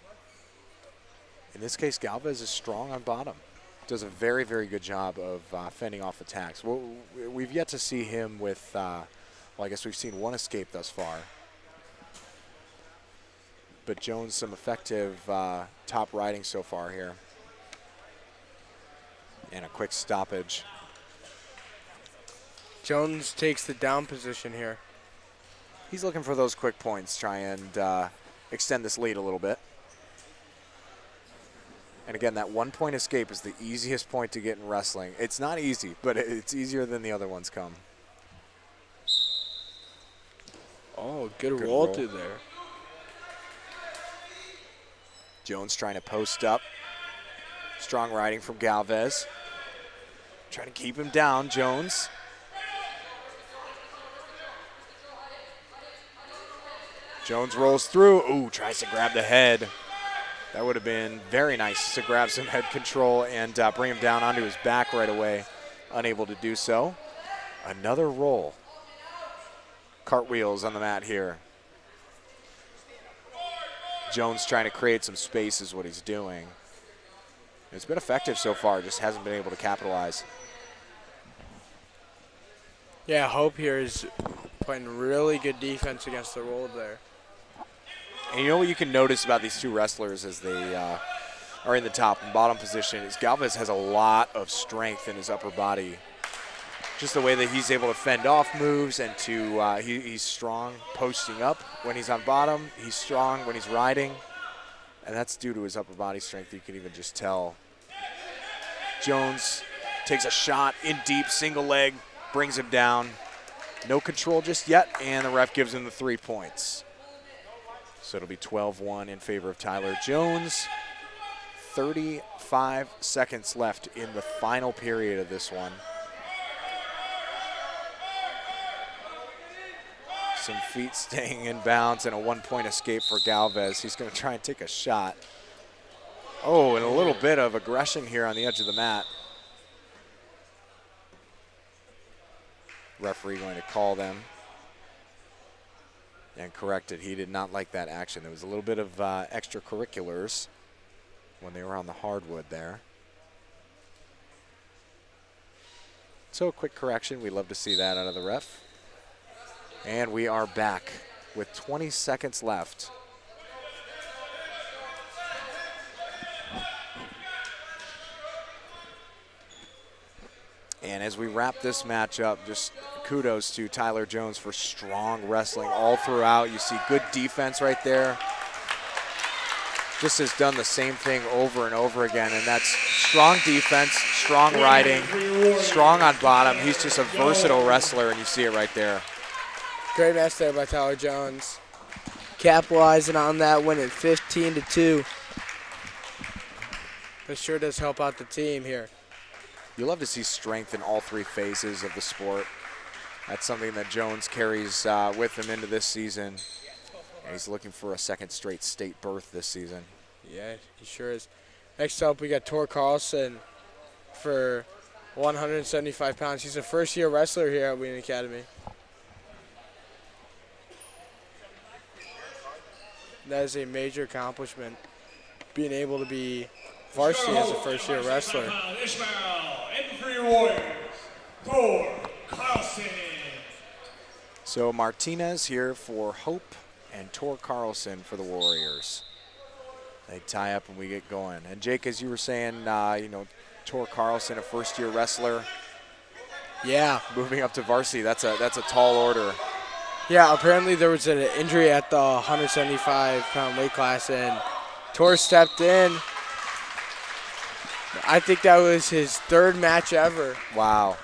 In this case, Galvez is strong on bottom. Does a very, very good job of fending off attacks. We've yet to see him with, well, I guess we've seen one escape thus far. But Jones, some effective top riding so far here. And a quick stoppage. Jones takes the down position here. He's looking for those quick points, try and extend this lead a little bit. And again, that 1 point escape is the easiest point to get in wrestling. It's not easy, but it's easier than the other ones come. Oh, good roll through there. Jones trying to post up. Strong riding from Galvez. Trying to keep him down, Jones. Jones rolls through. Ooh, tries to grab the head. That would have been very nice to grab some head control and bring him down onto his back right away. Unable to do so. Another roll. Cartwheels on the mat here. Jones trying to create some space is what he's doing. It's been effective so far, just hasn't been able to capitalize. Yeah, Hope here is playing really good defense against the roll there. And you know what you can notice about these two wrestlers as they are in the top and bottom position is Galvez has a lot of strength in his upper body. Just the way that he's able to fend off moves and to he's strong posting up when he's on bottom. He's strong when he's riding. And that's due to his upper body strength. You can even just tell. Jones takes a shot in deep, single leg, brings him down. No control just yet, and the ref gives him the 3 points. So it'll be 12-1 in favor of Tyler Jones. 35 seconds left in the final period of this one. Some feet staying in bounds and a 1 point escape for Galvez. He's going to try and take a shot. Oh, and a little bit of aggression here on the edge of the mat. Referee going to call them and correct it. He did not like that action. There was a little bit of extracurriculars when they were on the hardwood there. So a quick correction. We'd love to see that out of the ref. And we are back with 20 seconds left. And as we wrap this match up, just kudos to Tyler Jones for strong wrestling all throughout. You see good defense right there. Just has done the same thing over and over again, and that's strong defense, strong riding, strong on bottom. He's just a versatile wrestler, and you see it right there. Great match there by Tyler Jones. Capitalizing on that, winning 15-2. This sure does help out the team here. You love to see strength in all three phases of the sport. That's something that Jones carries with him into this season. And he's looking for a second straight state berth this season. Yeah, he sure is. Next up, we got Tor Carlson for 175 pounds. He's a first-year wrestler here at Wheaton Academy. That is a major accomplishment, being able to be varsity as a first-year wrestler. Warriors, Tor Carlson. So Martinez here for Hope and Tor Carlson for the Warriors. They tie up and we get going. And Jake, as you were saying, you know, Tor Carlson, a first-year wrestler. Yeah. Moving up to varsity, that's a tall order. Yeah, apparently there was an injury at the 175-pound weight class, and Tor stepped in. I think that was his third match ever. Wow.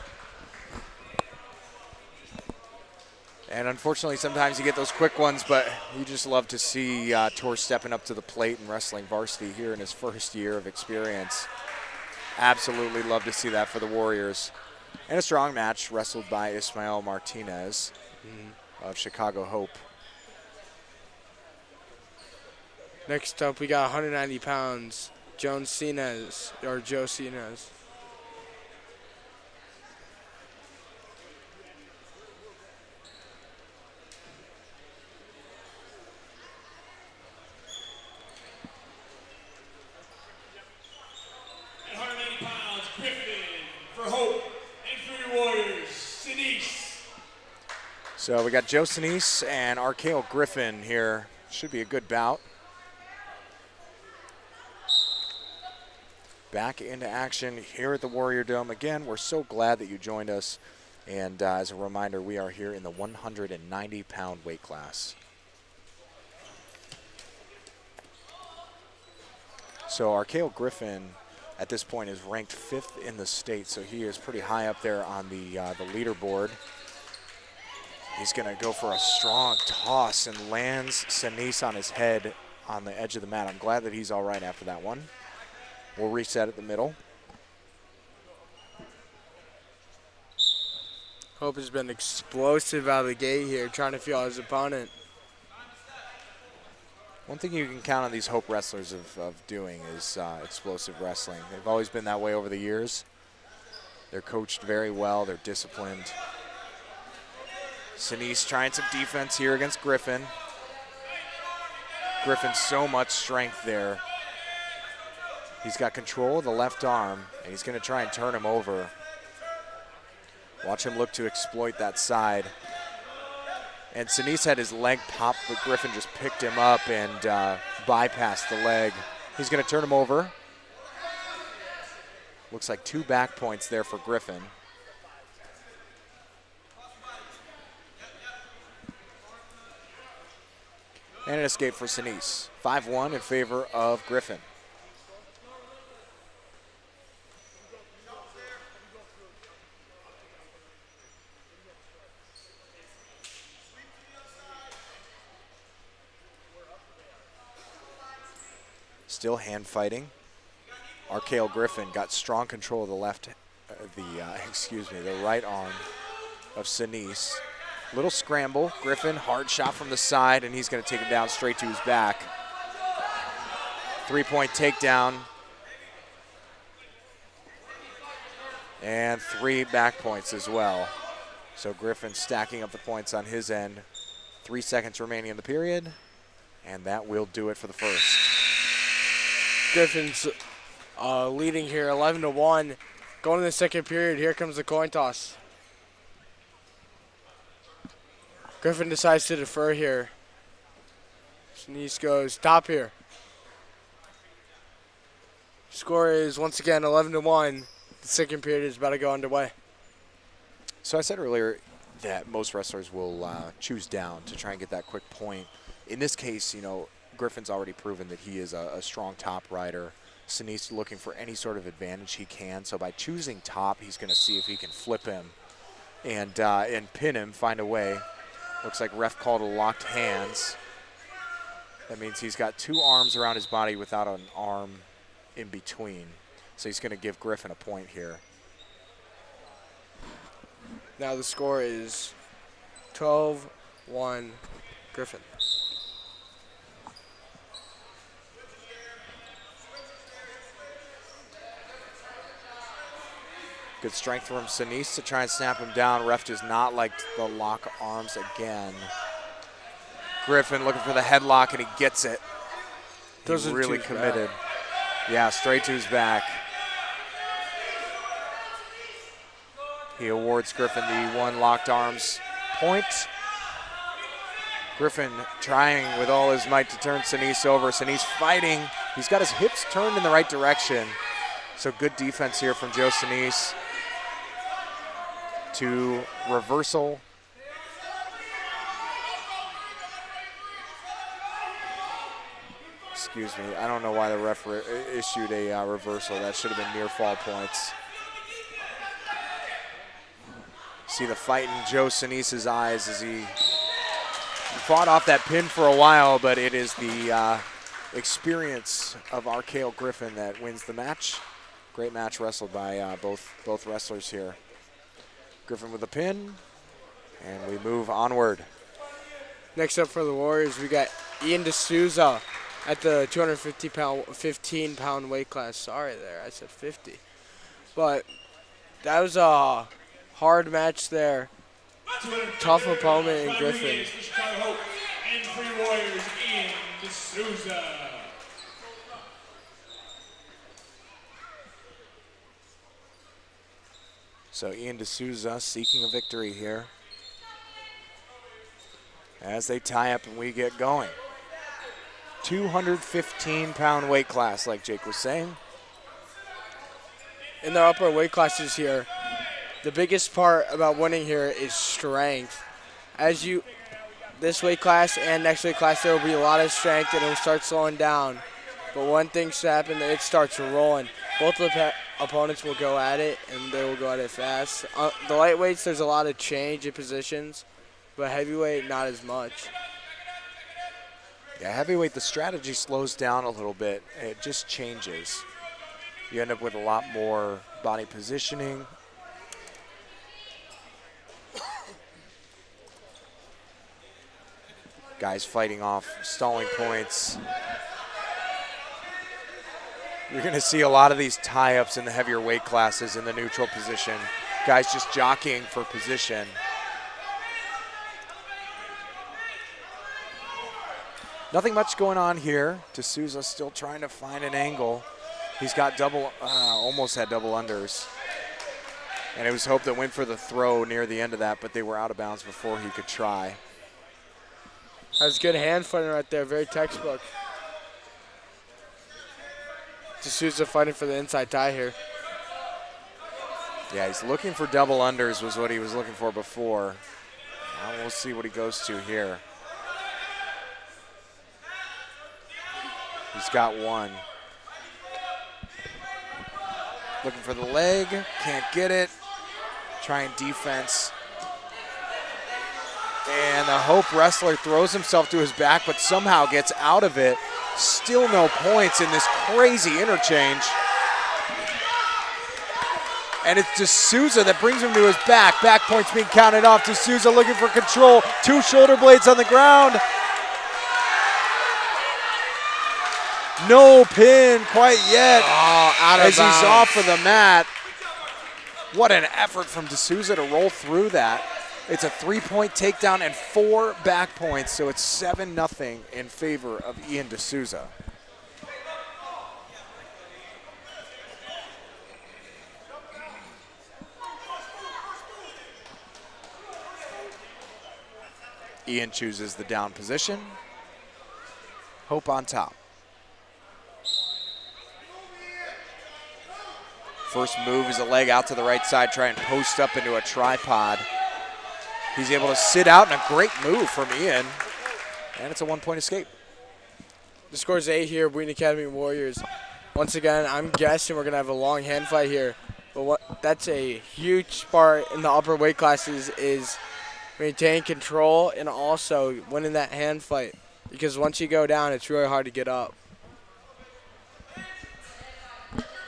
And unfortunately, sometimes you get those quick ones, but you just love to see Tor stepping up to the plate and wrestling varsity here in his first year of experience. Absolutely love to see that for the Warriors. And a strong match wrestled by Ismael Martinez of Chicago Hope. Next up, we got 190 pounds, Joe Sinez. 180 pounds, Griffin for Hope, and for your Warriors, Sinise. So we got Joe Sinise and Arkael Griffin here. Should be a good bout. Back into action here at the Warrior Dome. Again, we're so glad that you joined us. And as a reminder, we are here in the 190-pound weight class. So Arkael Griffin at this point is ranked 5th in the state, so he is pretty high up there on the leaderboard. He's going to go for a strong toss and lands Sinise on his head on the edge of the mat. I'm glad that he's all right after that one. We'll reset at the middle. Hope has been explosive out of the gate here, trying to feel his opponent. One thing you can count on these Hope wrestlers of doing is explosive wrestling. They've always been that way over the years. They're coached very well. They're disciplined. Sinise trying some defense here against Griffin. Griffin, so much strength there. He's got control of the left arm, and he's going to try and turn him over. Watch him look to exploit that side. And Sinise had his leg popped, but Griffin just picked him up and bypassed the leg. He's going to turn him over. Looks like 2 back points there for Griffin. And an escape for Sinise. 5-1 in favor of Griffin. Still hand fighting. Arkael Griffin got strong control of the the right arm of Sinise. Little scramble. Griffin, hard shot from the side, and he's going to take him down straight to his back. 3-point takedown. And 3 back points as well. So Griffin stacking up the points on his end. 3 seconds remaining in the period, and that will do it for the first. Griffin's leading here 11-1. Going to the second period, here comes the coin toss. Griffin decides to defer here. Sinise goes top here. Score is once again 11-1. The second period is about to go underway. So I said earlier that most wrestlers will choose down to try and get that quick point. In this case, Griffin's already proven that he is a strong top rider. Sinise looking for any sort of advantage he can. So by choosing top, he's going to see if he can flip him and pin him, find a way. Looks like ref called a locked hands. That means he's got 2 arms around his body without an arm in between. So he's going to give Griffin a point here. Now the score is 12-1 Griffin. Good strength from Sinise to try and snap him down. Ref does not like the lock arms again. Griffin looking for the headlock, and he gets it. He's really committed. Yeah, straight to his back. He awards Griffin the 1 locked arms point. Griffin trying with all his might to turn Sinise over. Sinise fighting. He's got his hips turned in the right direction. So good defense here from Joe Sinise. To reversal. Excuse me, I don't know why the ref issued a reversal. That should have been near fall points. See the fight in Joe Sinise's eyes as he fought off that pin for a while, but it is the experience of Archael Griffin that wins the match. Great match wrestled by both wrestlers here. Griffin with a pin, and we move onward. Next up for the Warriors, we got Ian D'Souza at the 15-pound weight class. Sorry there, I said 50. But that was a hard match there. Tough opponent in Griffin. The Chicago Hope and for your Warriors, Ian D'Souza. So Ian D'Souza seeking a victory here as they tie up and we get going. 215-pound weight class, like Jake was saying. In their upper weight classes here, the biggest part about winning here is strength. This weight class and next weight class, there will be a lot of strength and it will start slowing down. But one thing should happen, it starts rolling. Both of the opponents will go at it, and they will go at it fast. The lightweights, there's a lot of change in positions, but heavyweight, not as much. Yeah, heavyweight, the strategy slows down a little bit. It just changes. You end up with a lot more body positioning. Guys fighting off stalling points. You're going to see a lot of these tie-ups in the heavier weight classes in the neutral position. Guys just jockeying for position. Nothing much going on here. D'Souza still trying to find an angle. He's got almost had double unders. And it was hoped that went for the throw near the end of that, but they were out of bounds before he could try. That was good hand fighting right there, very textbook. D'Souza fighting for the inside tie here. Yeah, he's looking for double unders was what he was looking for before. Now we'll see what he goes to here. He's got one. Looking for the leg, can't get it. Trying defense. And the Hope wrestler throws himself to his back, but somehow gets out of it. Still no points in this crazy interchange. And it's D'Souza that brings him to his back. Back points being counted off. D'Souza looking for control. Two shoulder blades on the ground. No pin quite yet. Oh, out of as bounds. He's off of the mat. What an effort from D'Souza to roll through that. It's a 3-point takedown and 4 back points, so it's 7-0 in favor of Ian D'Souza. Ian chooses the down position. Hope on top. First move is a leg out to the right side, try and post up into a tripod. He's able to sit out, and a great move from Ian. And it's a 1-point escape. The score is 8 here, Wheaton Academy Warriors. Once again, I'm guessing we're going to have a long hand fight here. But that's a huge part in the upper weight classes is maintaining control and also winning that hand fight. Because once you go down, it's really hard to get up.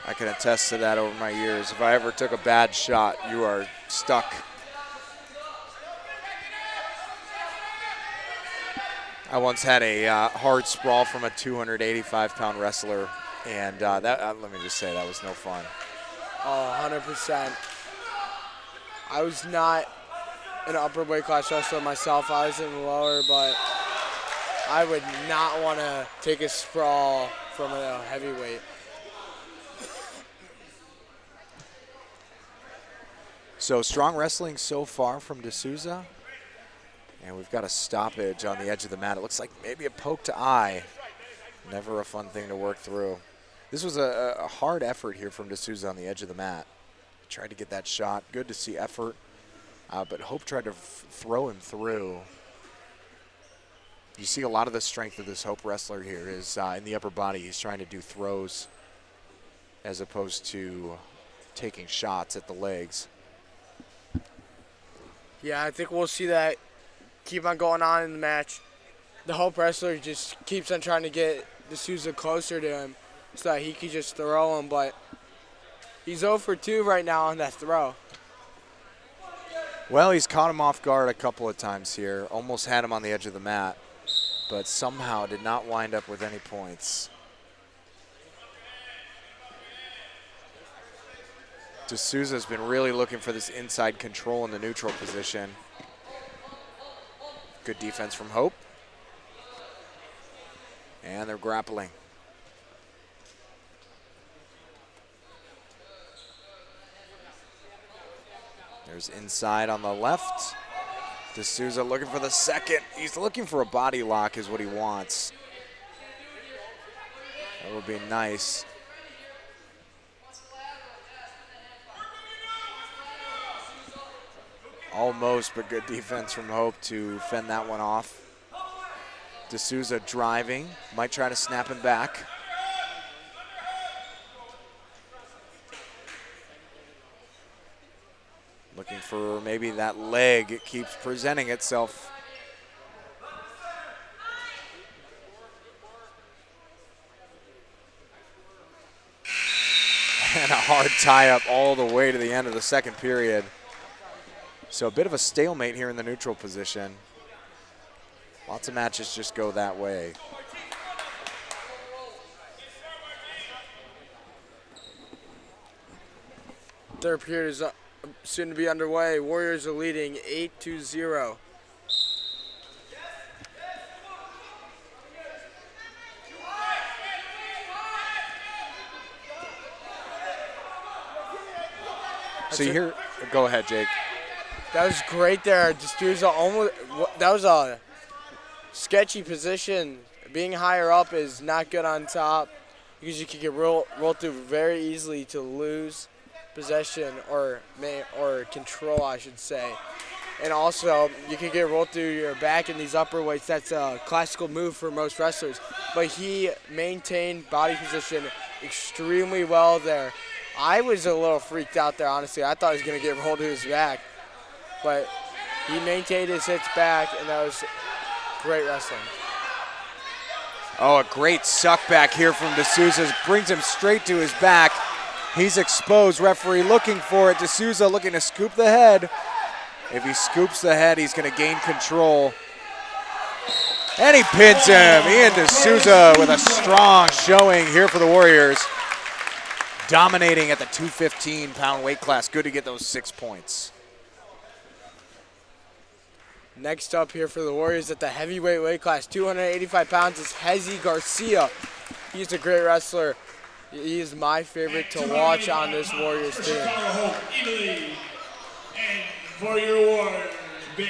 I can attest to that over my years. If I ever took a bad shot, you are stuck. I once had a hard sprawl from a 285-pound wrestler, and let me just say, that was no fun. Oh, 100%. I was not an upper weight class wrestler myself. I was in the lower, but I would not want to take a sprawl from a heavyweight. So strong wrestling so far from D'Souza. And we've got a stoppage on the edge of the mat. It looks like maybe a poke to eye. Never a fun thing to work through. This was a hard effort here from D'Souza on the edge of the mat. Tried to get that shot. Good to see effort. But Hope tried to throw him through. You see a lot of the strength of this Hope wrestler here is in the upper body. He's trying to do throws as opposed to taking shots at the legs. Yeah, I think we'll see that keep on going on in the match. The Hope wrestler just keeps on trying to get D'Souza closer to him so that he can just throw him, but he's 0 for 2 right now on that throw. Well, he's caught him off guard a couple of times here. Almost had him on the edge of the mat, but somehow did not wind up with any points. D'Souza's been really looking for this inside control in the neutral position. Good defense from Hope. And they're grappling. There's inside on the left. D'Souza looking for the second. He's looking for a body lock is what he wants. That would be nice. Almost, but good defense from Hope to fend that one off. D'Souza driving, might try to snap him back. Looking for maybe that leg. It keeps presenting itself. And a hard tie-up all the way to the end of the second period. So a bit of a stalemate here in the neutral position. Lots of matches just go that way. Third period is soon to be underway. Warriors are leading 8-0. So you hear, go ahead, Jake. That was great there. D'Souza almost, that was a sketchy position. Being higher up is not good on top because you can get rolled through very easily to lose possession or control, I should say. And also, you can get rolled through your back in these upper weights. That's a classical move for most wrestlers. But he maintained body position extremely well there. I was a little freaked out there, honestly. I thought he was going to get rolled to his back. But he maintained his hits back, and that was great wrestling. Oh, a great suck back here from D'Souza. Brings him straight to his back. He's exposed. Referee looking for it. D'Souza looking to scoop the head. If he scoops the head, he's going to gain control. And he pins him. Ian D'Souza with a strong showing here for the Warriors. Dominating at the 215-pound weight class. Good to get those 6 points. Next up here for the Warriors at the heavyweight weight class, 285 pounds, is Hezzy Garcia. He's a great wrestler. He is my favorite to watch on this Warriors team. And for your Warriors, big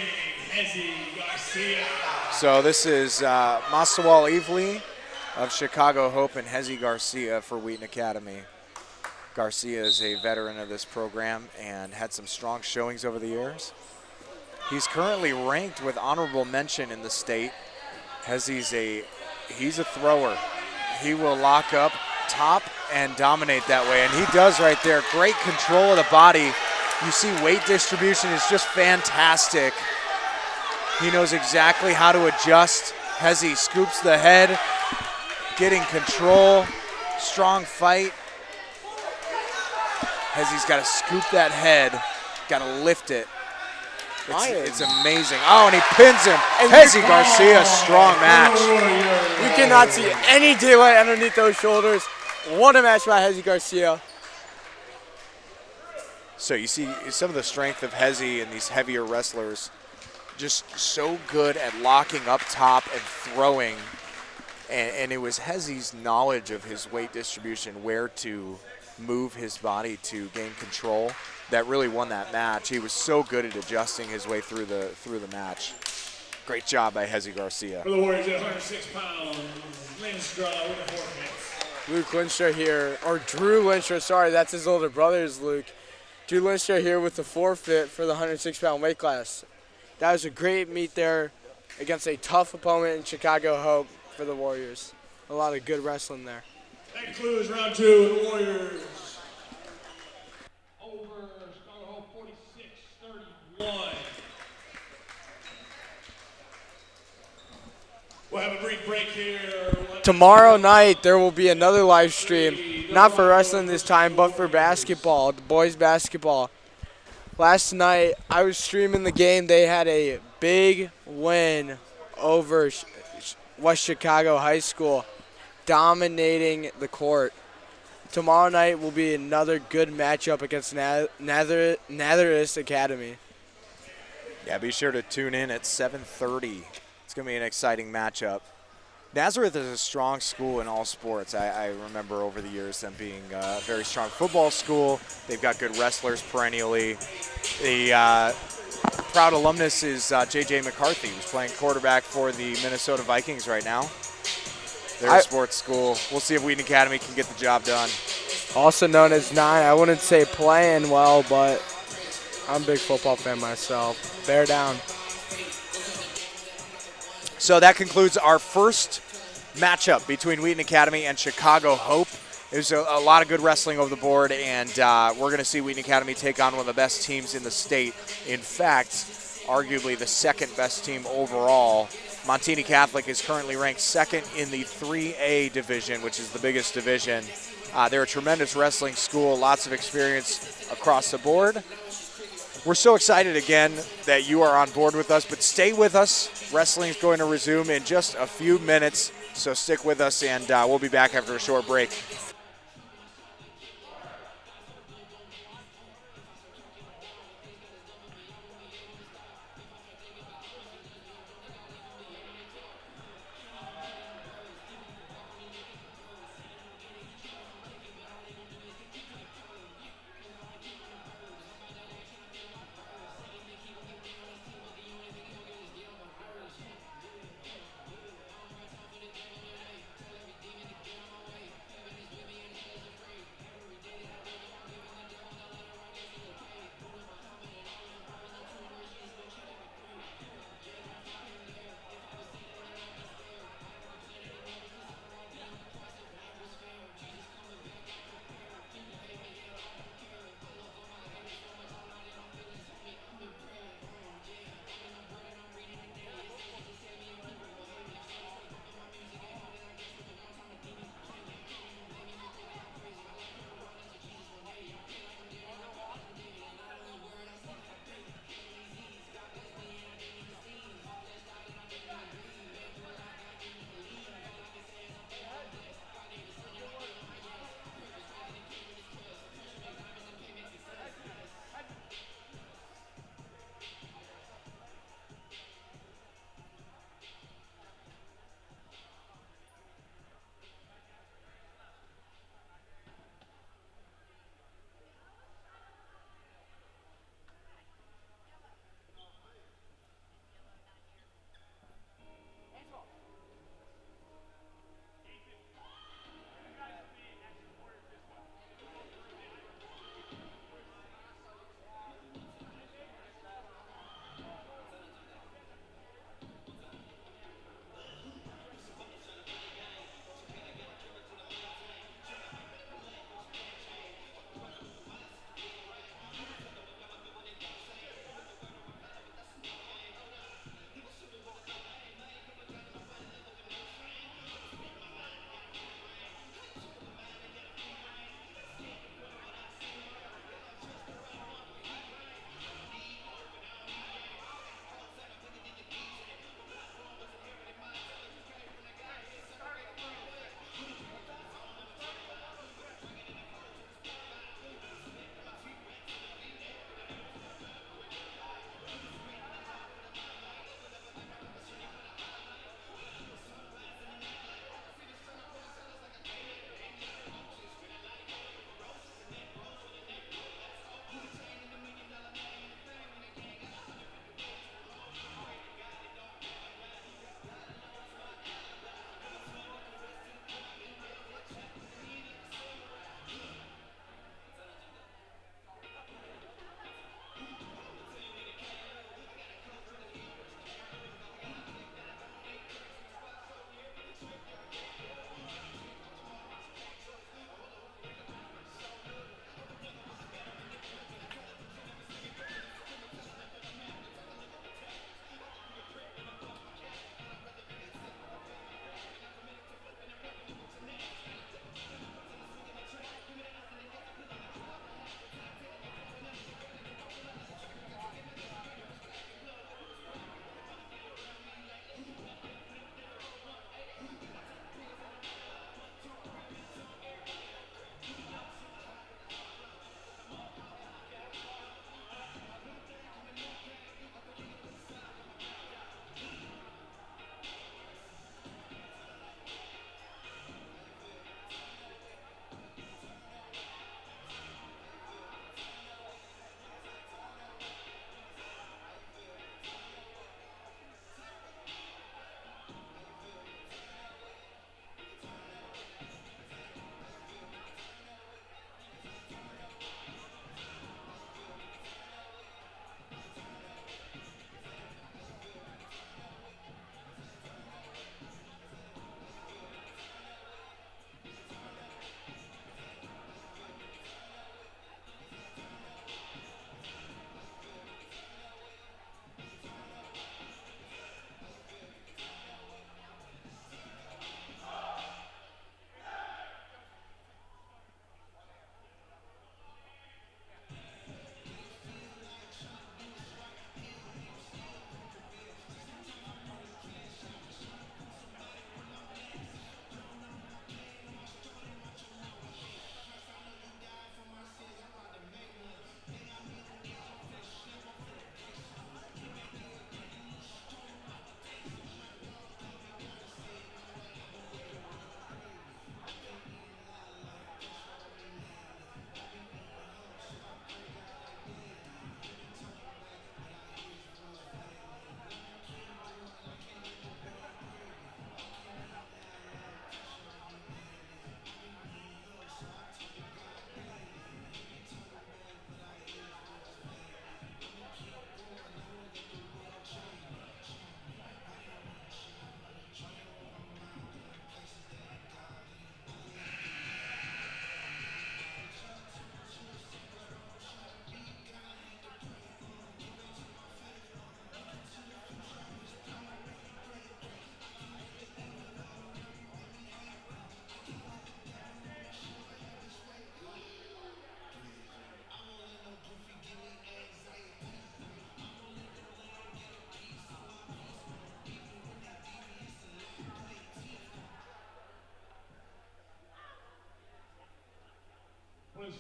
Hezzy Garcia. So this is Masawal Evely of Chicago Hope and Hezzy Garcia for Wheaton Academy. Garcia is a veteran of this program and had some strong showings over the years. He's currently ranked with honorable mention in the state. Hezzy's he's a thrower. He will lock up top and dominate that way, and he does right there. Great control of the body. You see weight distribution is just fantastic. He knows exactly how to adjust. Hezzy scoops the head, getting control, strong fight. Hezzy's got to scoop that head, got to lift it. It's amazing. Oh, and he pins him. Hezzy Garcia, strong match. You cannot see any daylight underneath those shoulders. What a match by Hezzy Garcia. So you see some of the strength of Hezzy and these heavier wrestlers. Just so good at locking up top and throwing. And it was Hezzy's knowledge of his weight distribution, where to move his body to gain control, that really won that match. He was so good at adjusting his way through the match. Great job by Hezzy Garcia. For the Warriors at 106 pounds, Lindstrom with the forfeit. Luke Lindstrom here, or Drew Lindstrom, sorry, that's his older brother is Luke. Drew Lindstrom here with the forfeit for the 106-pound weight class. That was a great meet there against a tough opponent in Chicago Hope for the Warriors. A lot of good wrestling there. That concludes round 2. The Warriors over Chicago Hope 46-31. We'll have a brief break here. Tomorrow night there will be another live stream, not for wrestling this time, but for basketball, the boys basketball. Last night I was streaming the game. They had a big win over West Chicago High School, dominating the court. Tomorrow night will be another good matchup against Nazareth Academy. Yeah, be sure to tune in at 7:30. It's going to be an exciting matchup. Nazareth is a strong school in all sports. I remember over the years them being a very strong football school. They've got good wrestlers perennially. The proud alumnus is J.J. McCarthy, who's playing quarterback for the Minnesota Vikings right now. They're a sports school. We'll see if Wheaton Academy can get the job done. Also known as 9. I wouldn't say playing well, but I'm a big football fan myself. Bear down. So that concludes our first matchup between Wheaton Academy and Chicago Hope. There's a lot of good wrestling over the board, and we're going to see Wheaton Academy take on one of the best teams in the state. In fact, arguably the second best team overall. Montini Catholic is currently ranked second in the 3A division, which is the biggest division. They're a tremendous wrestling school, lots of experience across the board. We're so excited again that you are on board with us, but stay with us. Wrestling is going to resume in just a few minutes, so stick with us, and we'll be back after a short break.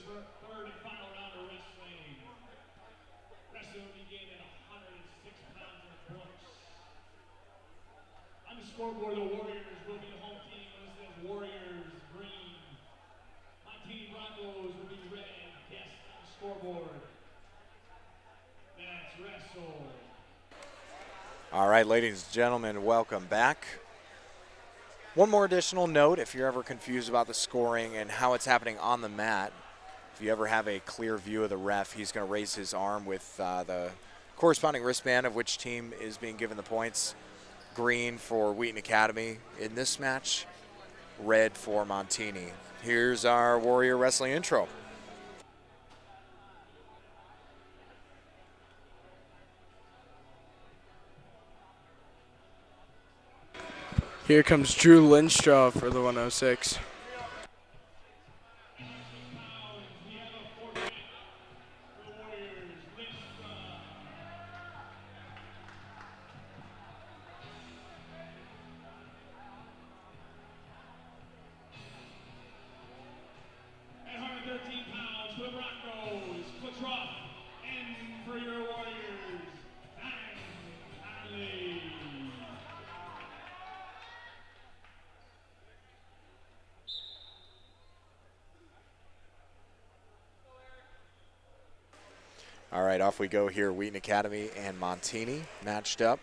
third and final round of wrestling. Wrestling will begin at 106 pounds and a crunch. On the scoreboard, the Warriors will be the home team listed as Warriors green. Montini Broncos will be red. Yes, on the scoreboard. Let's wrestle. All right, ladies and gentlemen, welcome back. One more additional note, if you're ever confused about the scoring and how it's happening on the mat, if you ever have a clear view of the ref, he's going to raise his arm with the corresponding wristband of which team is being given the points. Green for Wheaton Academy in this match, red for Montini. Here's our Warrior Wrestling intro. Here comes Drew Lindstraw for the 106. At 113 pounds for the Broncos, Kutroff, and for your Warriors, Ryan Conley. All right, off we go here. Wheaton Academy and Montini matched up.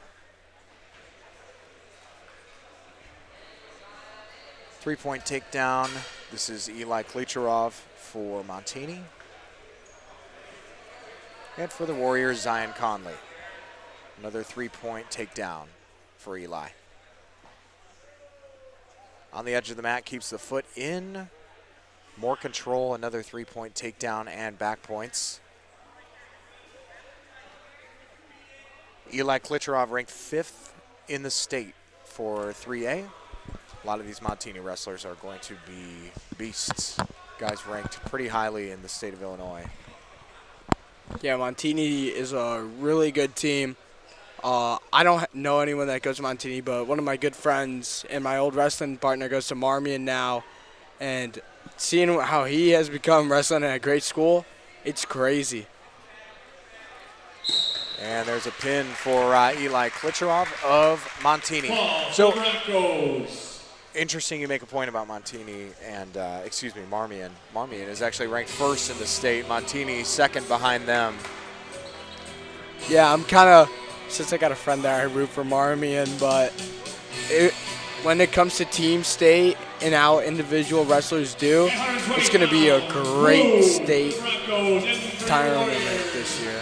3-point takedown. This is Eli Klicharov for Montini. And for the Warriors, Zion Conley. Another 3-point takedown for Eli. On the edge of the mat, keeps the foot in. More control, another 3-point takedown and back points. Eli Klicharov ranked 5th in the state for 3A. A lot of these Montini wrestlers are going to be beasts. Guys ranked pretty highly in the state of Illinois. Yeah, Montini is a really good team. I don't know anyone that goes to Montini, but one of my good friends and my old wrestling partner goes to Marmion now. And seeing how he has become wrestling at a great school, it's crazy. And there's a pin for Eli Klicharov of Montini. So, interesting you make a point about Montini and, Marmion. Marmion is actually ranked 1st in the state. Montini 2nd behind them. Yeah, I'm kind of, since I got a friend there, I root for Marmion, but when it comes to team state and how individual wrestlers do, it's going to be a great state tournament this year.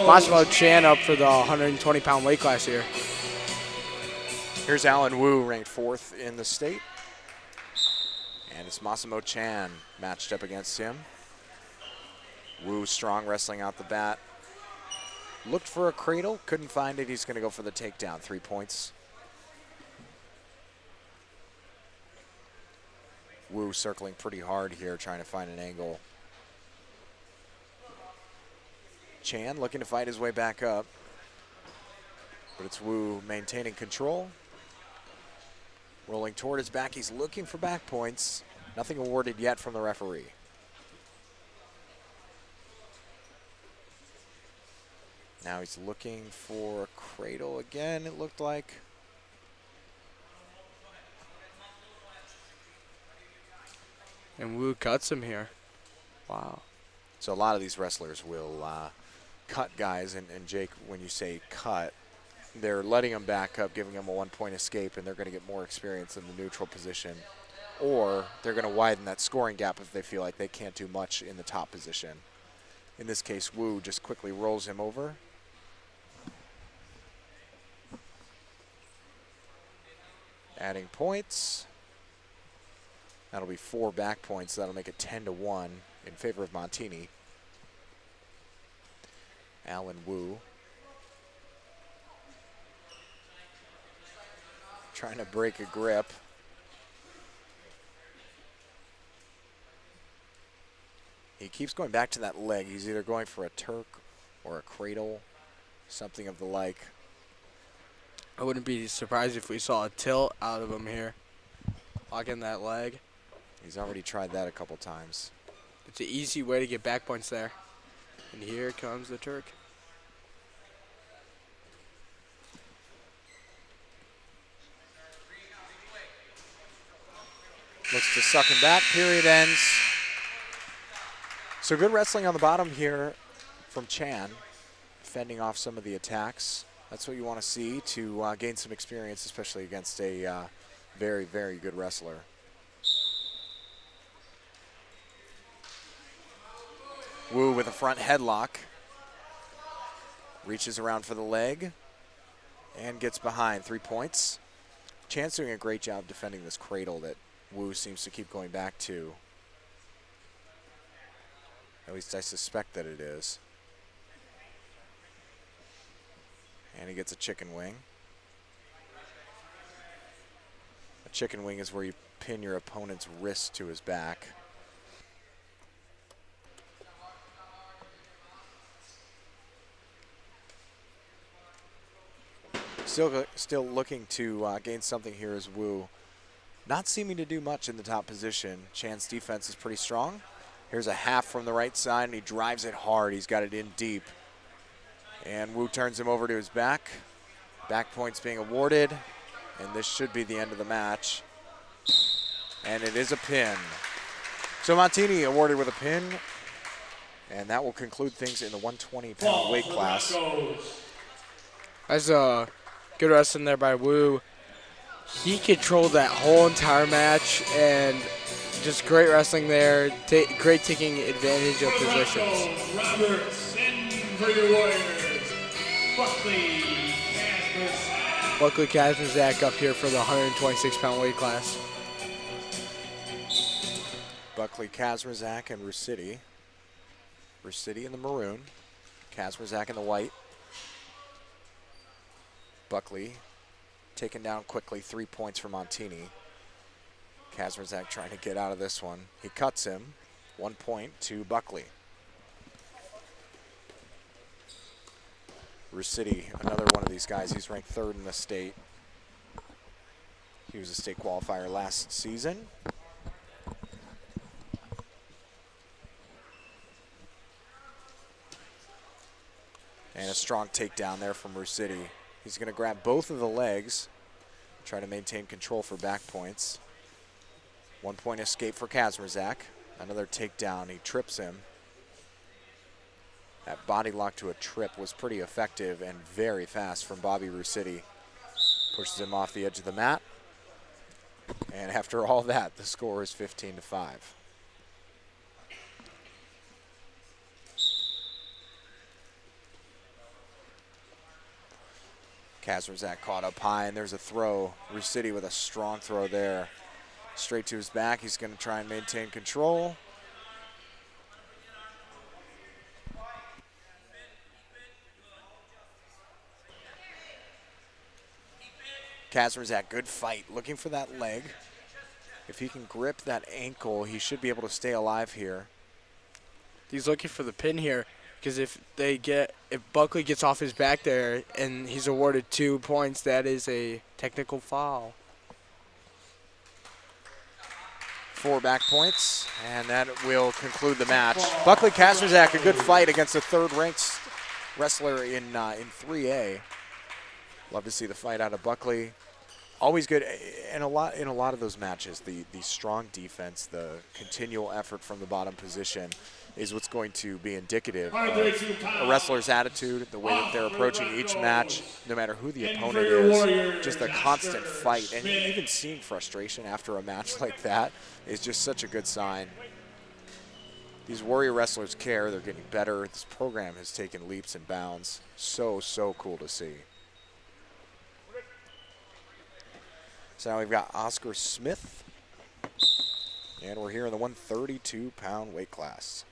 Massimo Chan up for the 120-pound weight class here. Here's Alan Wu, ranked 4th in the state. And it's Massimo Chan matched up against him. Wu strong wrestling out the bat. Looked for a cradle, couldn't find it. He's going to go for the takedown, 3 points. Wu circling pretty hard here, trying to find an angle. Chan looking to fight his way back up. But it's Wu maintaining control. Rolling toward his back. He's looking for back points. Nothing awarded yet from the referee. Now he's looking for a cradle again, it looked like. And Wu cuts him here. Wow. So a lot of these wrestlers will cut guys, and Jake, when you say cut, they're letting them back up, giving them a 1-point escape, and they're going to get more experience in the neutral position. Or they're going to widen that scoring gap if they feel like they can't do much in the top position. In this case, Wu just quickly rolls him over. Adding points. That'll be 4 back points. That'll make it 10-1 in favor of Montini. Alan Wu trying to break a grip. He keeps going back to that leg. He's either going for a Turk or a cradle, something of the like. I wouldn't be surprised if we saw a tilt out of him here, locking that leg. He's already tried that a couple times. It's an easy way to get back points there. And here comes the Turk. Looks to suck him back. Period ends. So good wrestling on the bottom here from Chan, fending off some of the attacks. That's what you want to see to gain some experience, especially against a very, very good wrestler. Wu with a front headlock. Reaches around for the leg and gets behind. 3 points. Chan's doing a great job defending this cradle that Wu seems to keep going back to. At least I suspect that it is. And he gets a chicken wing. A chicken wing is where you pin your opponent's wrist to his back. Still looking to gain something here is Wu. Not seeming to do much in the top position. Chan's defense is pretty strong. Here's a half from the right side, and he drives it hard. He's got it in deep. And Wu turns him over to his back. Back points being awarded, and this should be the end of the match. And it is a pin. So Montini awarded with a pin, and that will conclude things in the 120-pound weight class. That's a good wrestling there by Wu. He controlled that whole entire match, and just great wrestling there. Great taking advantage of positions. Roberts, and for your Warriors, Buckley Kazmazak. Buckley Kazmazak up here for the 126-pound weight class. Buckley, Kazmazak, and Rusity. Rusity in the maroon. Kazmazak in the white. Buckley taken down quickly, 3 points for Montini. Kazmazak trying to get out of this one. He cuts him, 1 point to Buckley. Rusity, another one of these guys. He's ranked 3rd in the state. He was a state qualifier last season. And a strong takedown there from Rusity. He's going to grab both of the legs, try to maintain control for back points. 1 point escape for Kazmazak. Another takedown. He trips him. That body lock to a trip was pretty effective and very fast from Bobby Rusity. Pushes him off the edge of the mat. And after all that, the score is 15-5. Kazmazak caught up high, and there's a throw. Rusity with a strong throw there. Straight to his back. He's going to try and maintain control. Kazmazak, good fight. Looking for that leg. If he can grip that ankle, he should be able to stay alive here. He's looking for the pin here, because if Buckley gets off his back there and he's awarded 2 points, that is a technical foul. 4 back points, and that will conclude the match. Buckley Kazmazak, a good fight against a 3rd-ranked wrestler in 3A. Love to see the fight out of Buckley. Always good, and in a lot of those matches, the strong defense, the continual effort from the bottom position is what's going to be indicative of a wrestler's attitude, the way that they're approaching each match, no matter who the opponent is, just a constant fight. And even seeing frustration after a match like that is just such a good sign. These Warrior wrestlers care. They're getting better. This program has taken leaps and bounds. So cool to see. So now we've got Oscar Smith, and we're here in the 132-pound weight class.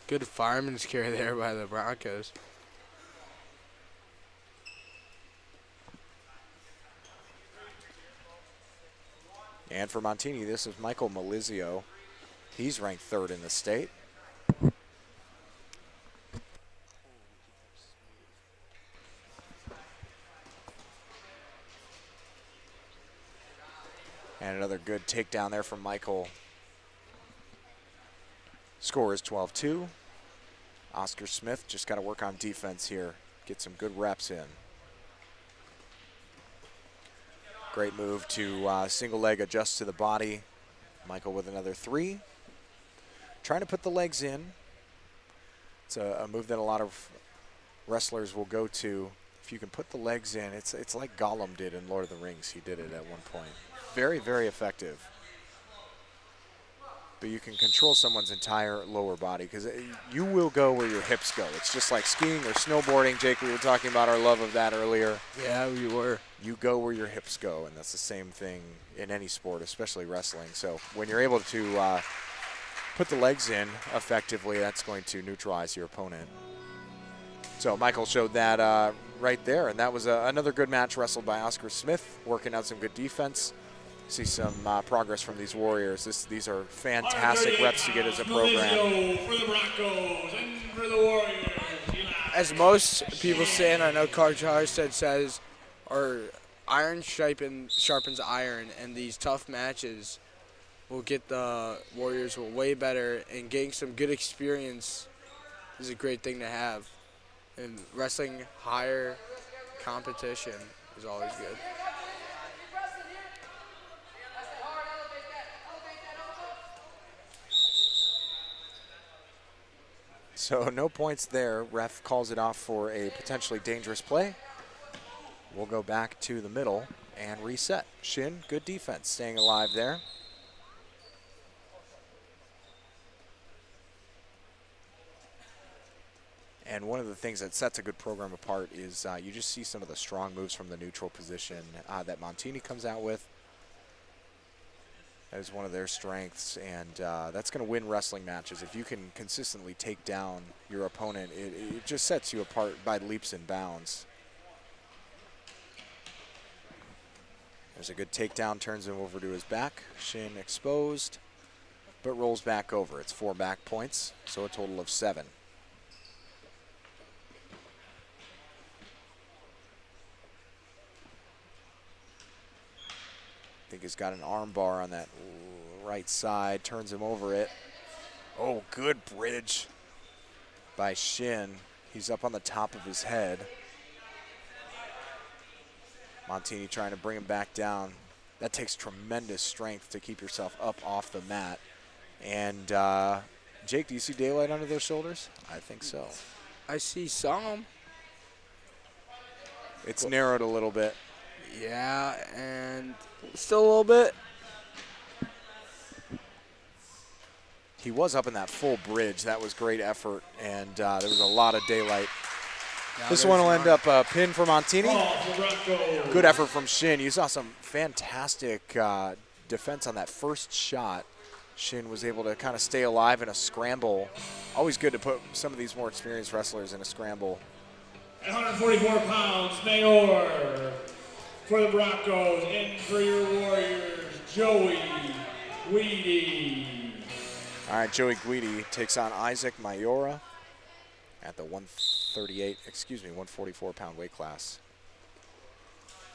Good fireman's carry there by the Broncos. And for Montini, this is Michael Malizio. He's ranked 3rd in the state. And another good takedown there from Michael. Score is 12-2. Oscar Smith just got to work on defense here. Get some good reps in. Great move to single leg adjust to the body. Michael with another 3. Trying to put the legs in. It's a move that a lot of wrestlers will go to. If you can put the legs in, it's like Gollum did in Lord of the Rings. He did it at one point. Very, very effective. But you can control someone's entire lower body because you will go where your hips go. It's just like skiing or snowboarding. Jake, we were talking about our love of that earlier. Yeah, we were. You go where your hips go, and that's the same thing in any sport, especially wrestling. So when you're able to put the legs in effectively, that's going to neutralize your opponent. So Michael showed that right there, and that was another good match wrestled by Oscar Smith, working out some good defense. See some progress from these Warriors. These are fantastic reps to get as a program. For the Broncos and for the Warriors. As most people say, and I know Clark Jarstead says, or iron sharpens iron, and these tough matches will get the Warriors way better, and getting some good experience is a great thing to have. And wrestling higher competition is always good. So no points there. Ref calls it off for a potentially dangerous play. We'll go back to the middle and reset. Shin, good defense, staying alive there. And one of the things that sets a good program apart is you just see some of the strong moves from the neutral position that Montini comes out with. That is one of their strengths, and that's going to win wrestling matches. If you can consistently take down your opponent, it just sets you apart by leaps and bounds. There's a good takedown, turns him over to his back. Shin exposed, but rolls back over. It's 4 back points, so a total of 7. I think he's got an arm bar on that right side, turns him over it. Oh, good bridge by Shin. He's up on the top of his head. Montini trying to bring him back down. That takes tremendous strength to keep yourself up off the mat. And Jake, do you see daylight under those shoulders? I think so. I see some. It's narrowed a little bit. Yeah, and still a little bit. He was up in that full bridge. That was great effort, and there was a lot of daylight. Now This one will end up a pin for Montini. Ball for Broncos. Good effort from Shin. You saw some fantastic defense on that first shot. Shin was able to kind of stay alive in a scramble. Always good to put some of these more experienced wrestlers in a scramble. At 144 pounds, Mayor. For the Broncos and for your Warriors, Joey Guidi. All right, Joey Guidi takes on Isaac Mayora at the 144-pound weight class.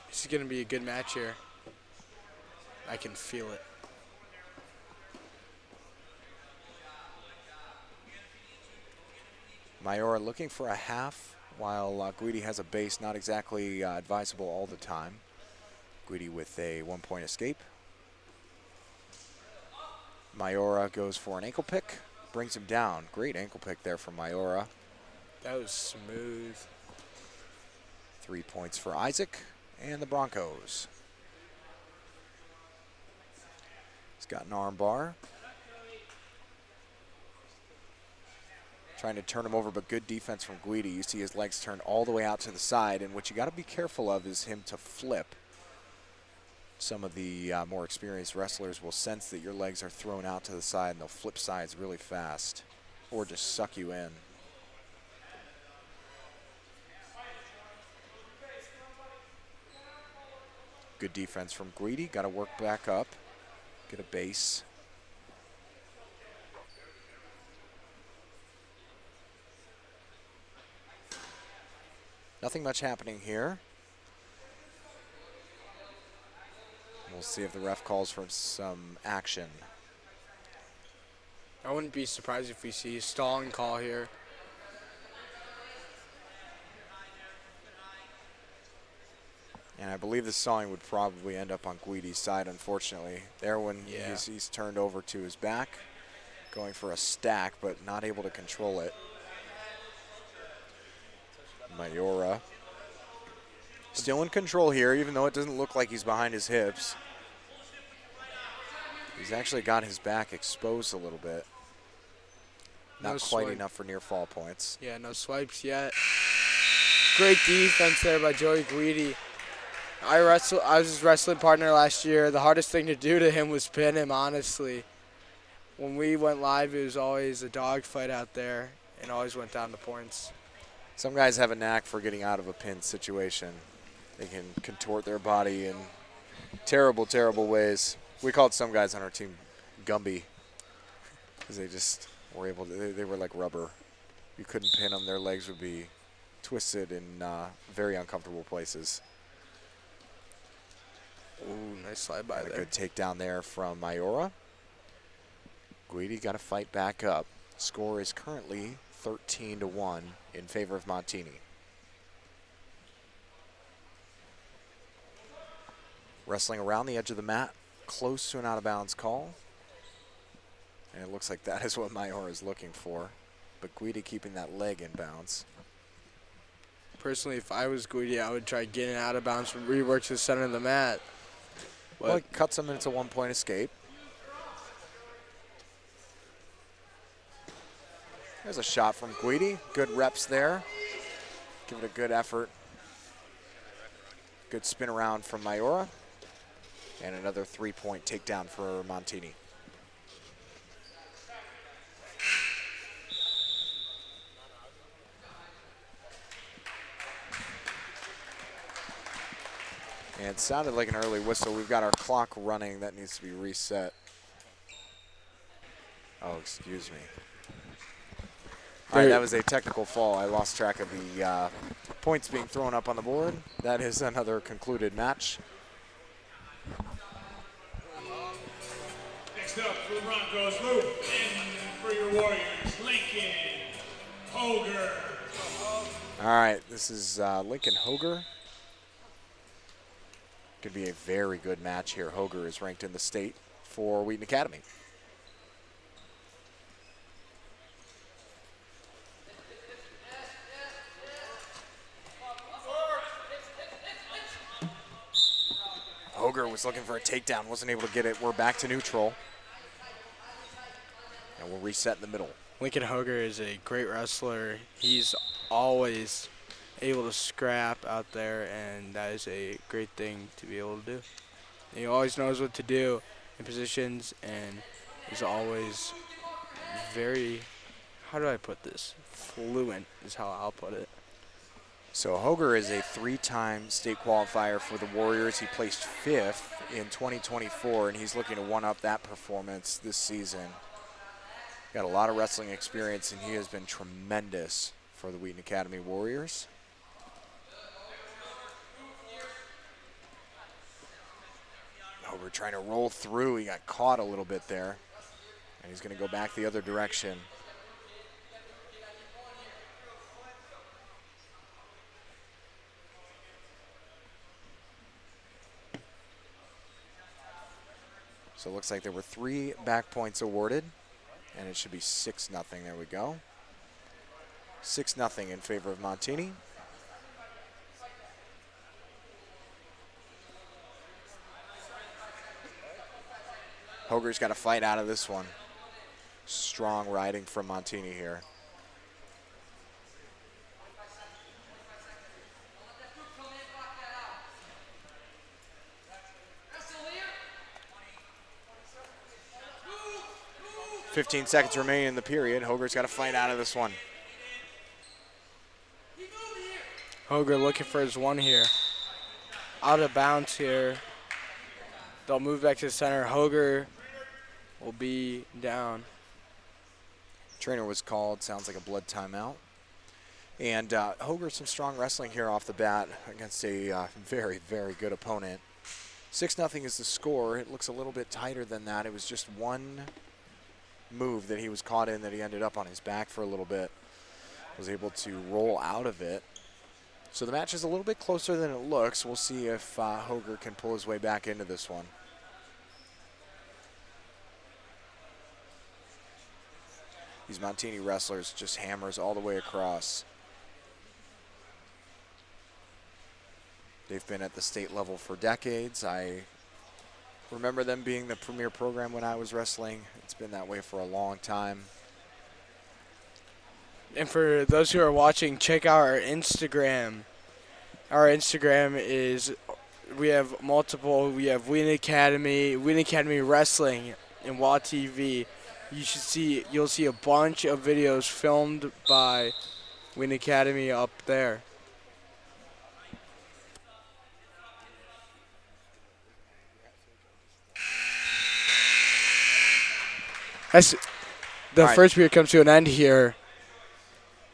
This is going to be a good match here. I can feel it. Mayora looking for a half, while Guidi has a base, not exactly advisable all the time. Guidi with a 1-point escape. Mayora goes for an ankle pick, brings him down. Great ankle pick there from Mayora. That was smooth. 3 points for Isaac and the Broncos. He's got an arm bar. Trying to turn him over, but good defense from Guidi. You see his legs turned all the way out to the side, and what you got to be careful of is him to flip. Some of the more experienced wrestlers will sense that your legs are thrown out to the side, and they'll flip sides really fast or just suck you in. Good defense from Guidi. Got to work back up, get a base. Nothing much happening here. We'll see if the ref calls for some action. I wouldn't be surprised if we see a stalling call here. And I believe the sawing would probably end up on Guidi's side, unfortunately. There when he's turned over to his back, going for a stack, but not able to control it. Mayora still in control here, even though it doesn't look like he's behind his hips. He's actually got his back exposed a little bit. Not quite enough for near fall points. Yeah, no swipes yet. Great defense there by Joey Guidi. I was his wrestling partner last year. The hardest thing to do to him was pin him, honestly. When we went live, it was always a dogfight out there and always went down to points. Some guys have a knack for getting out of a pin situation. They can contort their body in terrible, terrible ways. We called some guys on our team Gumby because they just were able to, they were like rubber. You couldn't pin them. Their legs would be twisted in very uncomfortable places. Ooh, nice slide by there. A good takedown there from Mayora. Guidi got to fight back up. Score is currently 13-1 in favor of Montini. Wrestling around the edge of the mat, close to an out-of-bounds call. And it looks like that is what Mayora is looking for. But Guidi keeping that leg in bounds. Personally, if I was Guidi, I would try getting out of bounds from rework to the center of the mat. Well, it cuts him into 1-point escape. There's a shot from Guidi. Good reps there. Give it a good effort. Good spin around from Mayora. And another 3-point takedown for Montini. And it sounded like an early whistle. We've got our clock running. That needs to be reset. Oh, excuse me. All right, that was a technical fall. I lost track of the points being thrown up on the board. That is another concluded match. Next up for the Broncos, Luke, and for your Warriors, Lincoln Hoger. All right, this is Lincoln Hoger. Could be a very good match here. Hoger is ranked in the state for Wheaton Academy. Hoger was looking for a takedown, wasn't able to get it. We're back to neutral. And we'll reset in the middle. Lincoln Hoger is a great wrestler. He's always able to scrap out there, and that is a great thing to be able to do. He always knows what to do in positions, and is always very, how do I put this? Fluent is how I'll put it. So Hoger is a 3-time state qualifier for the Warriors. He placed 5th in 2024, and he's looking to one-up that performance this season. Got a lot of wrestling experience, and he has been tremendous for the Wheaton Academy Warriors. Hoger trying to roll through. He got caught a little bit there, and he's going to go back the other direction. So it looks like there were 3 back points awarded, and it should be 6-0. There we go. 6-0 in favor of Montini. Hoger's got to fight out of this one. Strong riding from Montini here. "15 seconds remaining in the period. Hoger's got to fight out of this one." Hoger looking for his one here. Out of bounds here. They'll move back to the center. Hoger will be down. Trainer was called. Sounds like a blood timeout. And Hoger, some strong wrestling here off the bat against a very, very good opponent. 6-0 is the score. It looks a little bit tighter than that. It was just one move that he was caught in that he ended up on his back for a little bit. Was able to roll out of it. So the match is a little bit closer than it looks. We'll see if Hoger can pull his way back into this one. These Montini wrestlers just hammers all the way across. They've been at the state level for decades. I remember them being the premier program when I was wrestling. It's been that way for a long time. And for those who are watching, check out our Instagram. Our Instagram is, we have multiple, we have Wheaton Academy Wrestling, and WA TV. You'll see a bunch of videos filmed by Wheaton Academy up there. The first period comes to an end here.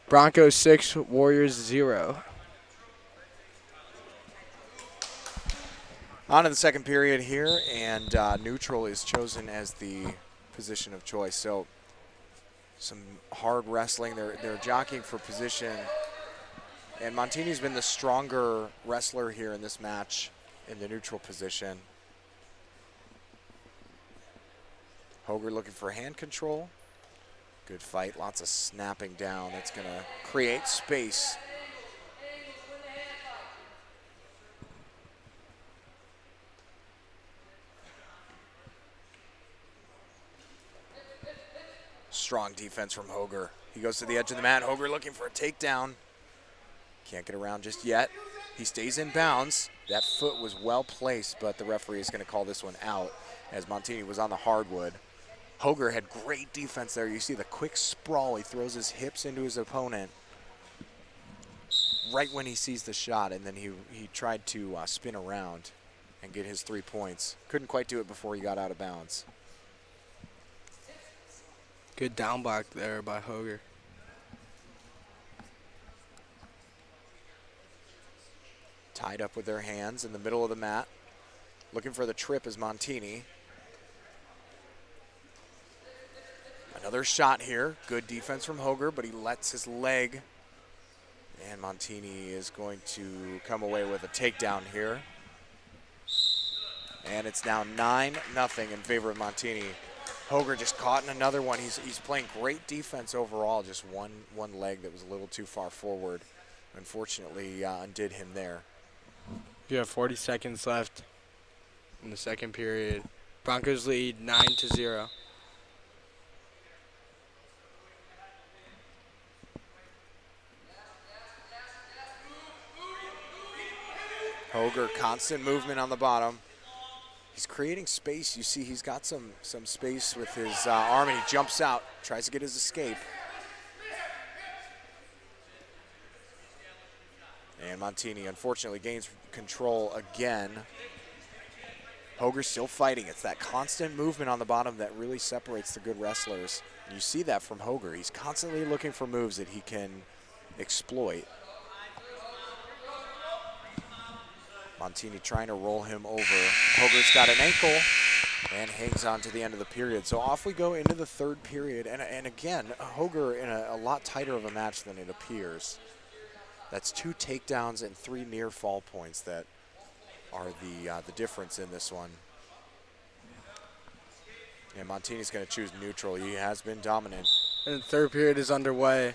Broncos 6, Warriors 0. On to the second period here, and neutral is chosen as the position of choice. So some hard wrestling. They're jockeying for position. And Montini's been the stronger wrestler here in this match in the neutral position. Hoger looking for hand control. Good fight, lots of snapping down. That's going to create space. Strong defense from Hoger. He goes to the edge of the mat. Hoger looking for a takedown. Can't get around just yet. He stays in bounds. That foot was well placed, but the referee is going to call this one out as Montini was on the hardwood. Hoger had great defense there. You see the quick sprawl. He throws his hips into his opponent right when he sees the shot, and then he tried to spin around and get his 3 points. Couldn't quite do it before he got out of bounds. Good down block there by Hoger. Tied up with their hands in the middle of the mat. Looking for the trip is Montini. Another shot here. Good defense from Hoger, but he lets his leg. And Montini is going to come away with a takedown here. And it's now 9-0 in favor of Montini. Hoger just caught in another one. He's playing great defense overall. Just one leg that was a little too far forward. Unfortunately, undid him there. You have 40 seconds left in the second period. Broncos lead 9-0. Hoger, constant movement on the bottom. He's creating space. You see he's got some space with his arm, and he jumps out, tries to get his escape. And Montini, unfortunately, gains control again. Hoger's still fighting. It's that constant movement on the bottom that really separates the good wrestlers. And you see that from Hoger. He's constantly looking for moves that he can exploit. Montini trying to roll him over. Hoger's got an ankle and hangs on to the end of the period. So off we go into the third period. And again, Hoger in a lot tighter of a match than it appears. That's 2 takedowns and 3 near fall points that are the difference in this one. And Montini's going to choose neutral. He has been dominant. And the third period is underway.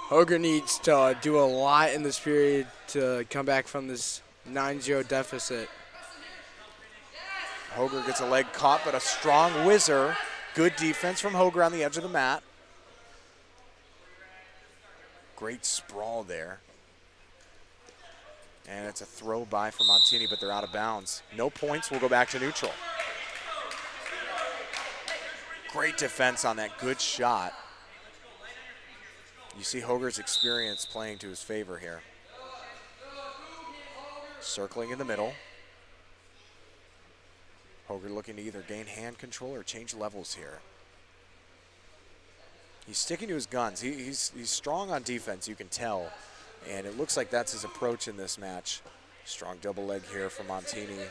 Hoger needs to do a lot in this period to come back from this 9-0 deficit. Hoger gets a leg caught, but a strong whizzer. Good defense from Hoger on the edge of the mat. Great sprawl there. And it's a throw by for Montini, but they're out of bounds. No points, we'll go back to neutral. Great defense on that good shot. You see Hoger's experience playing to his favor here. Circling in the middle. Hoger looking to either gain hand control or change levels here. He's sticking to his guns. He's strong on defense, you can tell. And it looks like that's his approach in this match. Strong double leg here for Montini.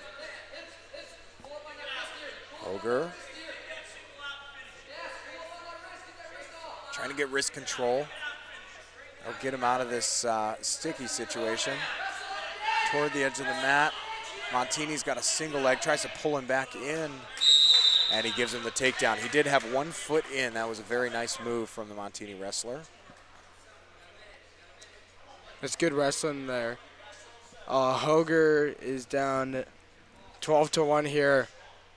Hoger. Trying to get wrist control. That'll get him out of this sticky situation. Toward the edge of the mat. Montini's got a single leg, tries to pull him back in, and he gives him the takedown. He did have 1 foot in. That was a very nice move from the Montini wrestler. That's good wrestling there. Hoger is down 12-1 here.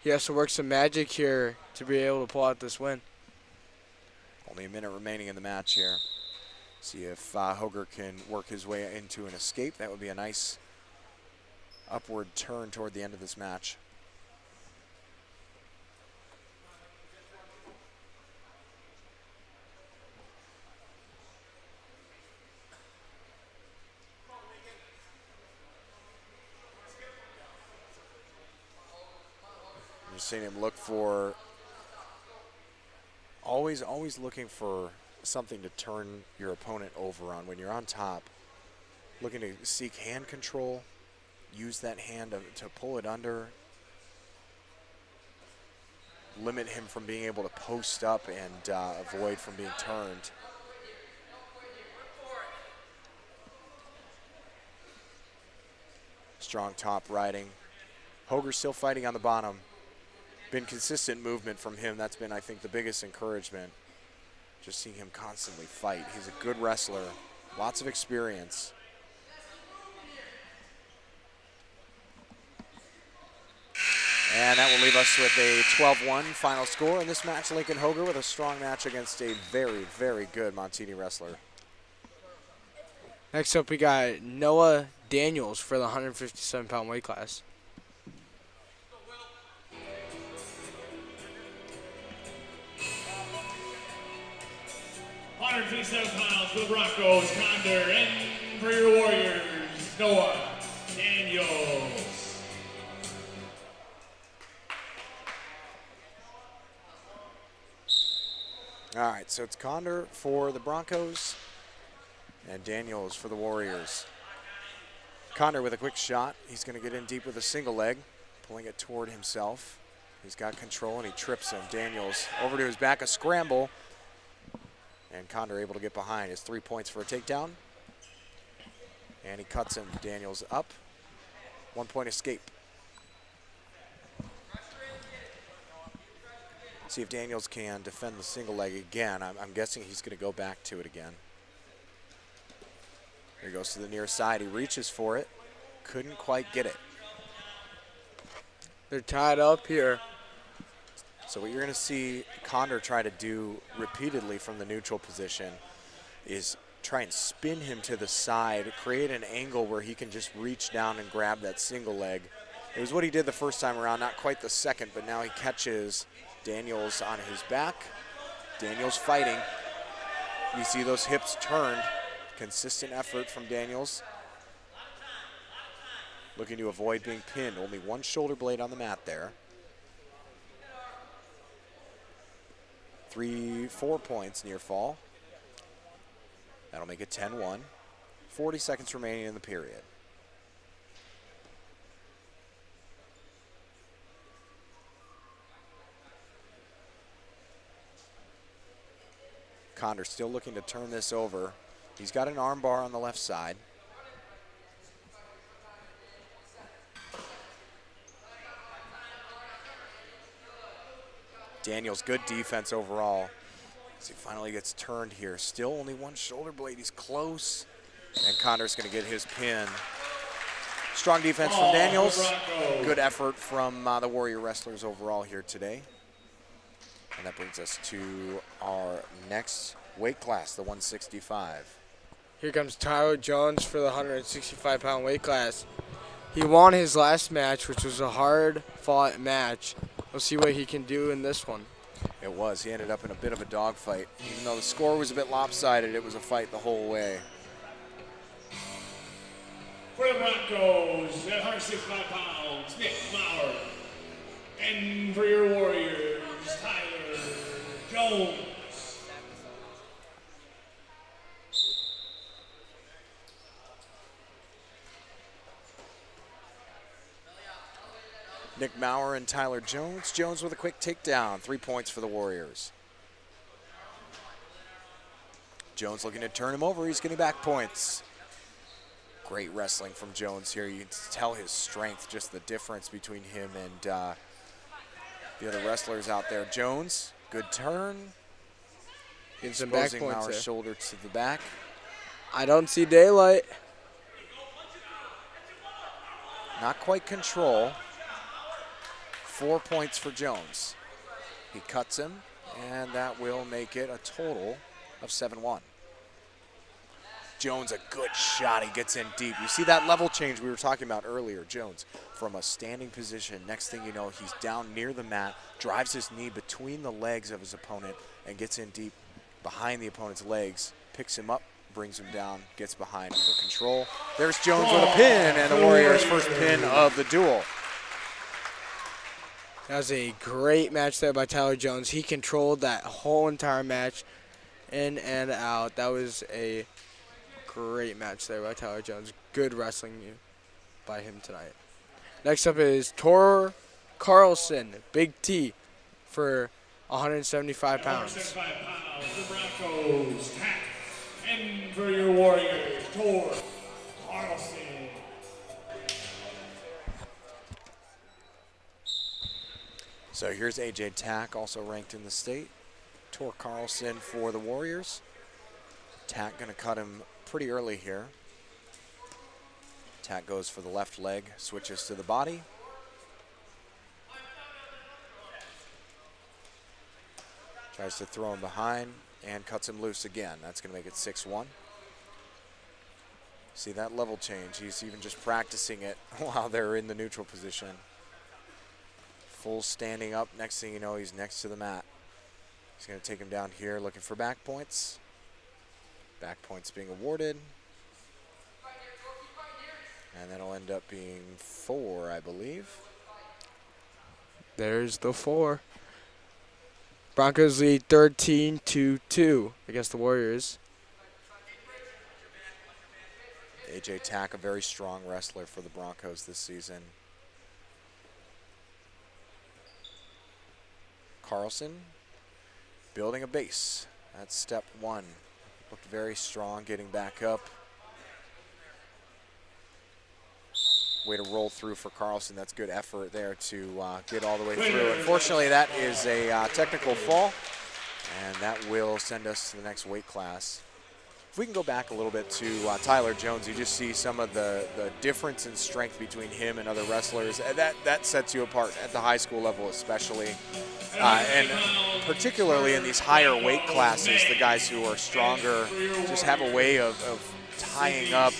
He has to work some magic here to be able to pull out this win. Only a minute remaining in the match here. See if Hoger can work his way into an escape. That would be a nice upward turn toward the end of this match. You're seeing him look for, always looking for something to turn your opponent over on. When you're on top, looking to seek hand control, use that hand to pull it under, limit him from being able to post up and avoid from being turned. Strong top riding. Hoger still fighting on the bottom. Been consistent movement from him. That's been, I think, the biggest encouragement. Just seeing him constantly fight. He's a good wrestler, lots of experience. And that will leave us with a 12-1 final score in this match. Lincoln Hoger with a strong match against a very, very good Montini wrestler. Next up, we got Noah Daniels for the 157-pound weight class. £157 for the Broncos, Condor, and for your Warriors, Noah Daniels. All right, so it's Condor for the Broncos and Daniels for the Warriors. Condor with a quick shot. He's going to get in deep with a single leg, pulling it toward himself. He's got control and he trips him. Daniels over to his back, a scramble. And Condor able to get behind. His 3 points for a takedown. And he cuts him. Daniels up. 1 point escape. See if Daniels can defend the single leg again. I'm guessing he's going to go back to it again. Here he goes to the near side. He reaches for it. Couldn't quite get it. They're tied up here. So what you're going to see Condor try to do repeatedly from the neutral position is try and spin him to the side, create an angle where he can just reach down and grab that single leg. It was what he did the first time around, not quite the second, but now he catches Daniels on his back. Daniels fighting. You see those hips turned. Consistent effort from Daniels. Looking to avoid being pinned. Only one shoulder blade on the mat there. 4 points near fall. That'll make it 10-1. 40 seconds remaining in the period. Condor still looking to turn this over. He's got an arm bar on the left side. Daniels, good defense overall. As he finally gets turned here. Still only one shoulder blade. He's close. And Condor's going to get his pin. Strong defense from Daniels. Good effort from the Warrior wrestlers overall here today. And that brings us to our next weight class, the 165. Here comes Tyler Jones for the 165-pound weight class. He won his last match, which was a hard-fought match. We'll see what he can do in this one. It was. He ended up in a bit of a dogfight. Even though the score was a bit lopsided, it was a fight the whole way. For the Broncos, at 165 pounds, Nick Maurer. And for your Warriors, Tyler Jones. Nick Maurer and Tyler Jones. Jones with a quick takedown. 3 points for the Warriors. Jones looking to turn him over. He's getting back points. Great wrestling from Jones here. You can tell his strength, just the difference between him and the other wrestlers out there. Jones, good turn. Some back Exposing points our there. shoulder to the back. I don't see daylight. Not quite control. 4 points for Jones. He cuts him, and that will make it a total of 7-1. Jones, a good shot. He gets in deep. You see that level change we were talking about earlier. Jones, from a standing position, next thing you know, he's down near the mat, drives his knee between the legs of his opponent, and gets in deep behind the opponent's legs, picks him up, brings him down, gets behind for control. There's Jones with a pin, and the Warriors' first pin of the duel. That was a great match there by Tyler Jones. He controlled that whole entire match in and out. That was a great match there by Tyler Jones. Good wrestling by him tonight. Next up is Tor Carlson, Big T, for 175 pounds. 175 pounds, the Broncos, Tack. And for your Warriors, Tor Carlson. So here's AJ Tack, also ranked in the state. Tor Carlson for the Warriors. Tack gonna cut him pretty early here. Tack goes for the left leg, switches to the body. Tries to throw him behind and cuts him loose again. That's gonna make it 6-1. See that level change? He's even just practicing it while they're in the neutral position. Full standing up, next thing you know, he's next to the mat. He's gonna take him down here, looking for back points. Back points being awarded. And that'll end up being 4, I believe. There's the 4. Broncos lead 13-2 against the Warriors. AJ Tack, a very strong wrestler for the Broncos this season. Carlson building a base. That's step 1. Looked very strong, getting back up. Way to roll through for Carlson. That's good effort there to get all the way through. Unfortunately, that is a technical fall, and that will send us to the next weight class. If we can go back a little bit to Tyler Jones, you just see some of the difference in strength between him and other wrestlers. That sets you apart at the high school level especially. And particularly in these higher weight classes, the guys who are stronger just have a way of tying up,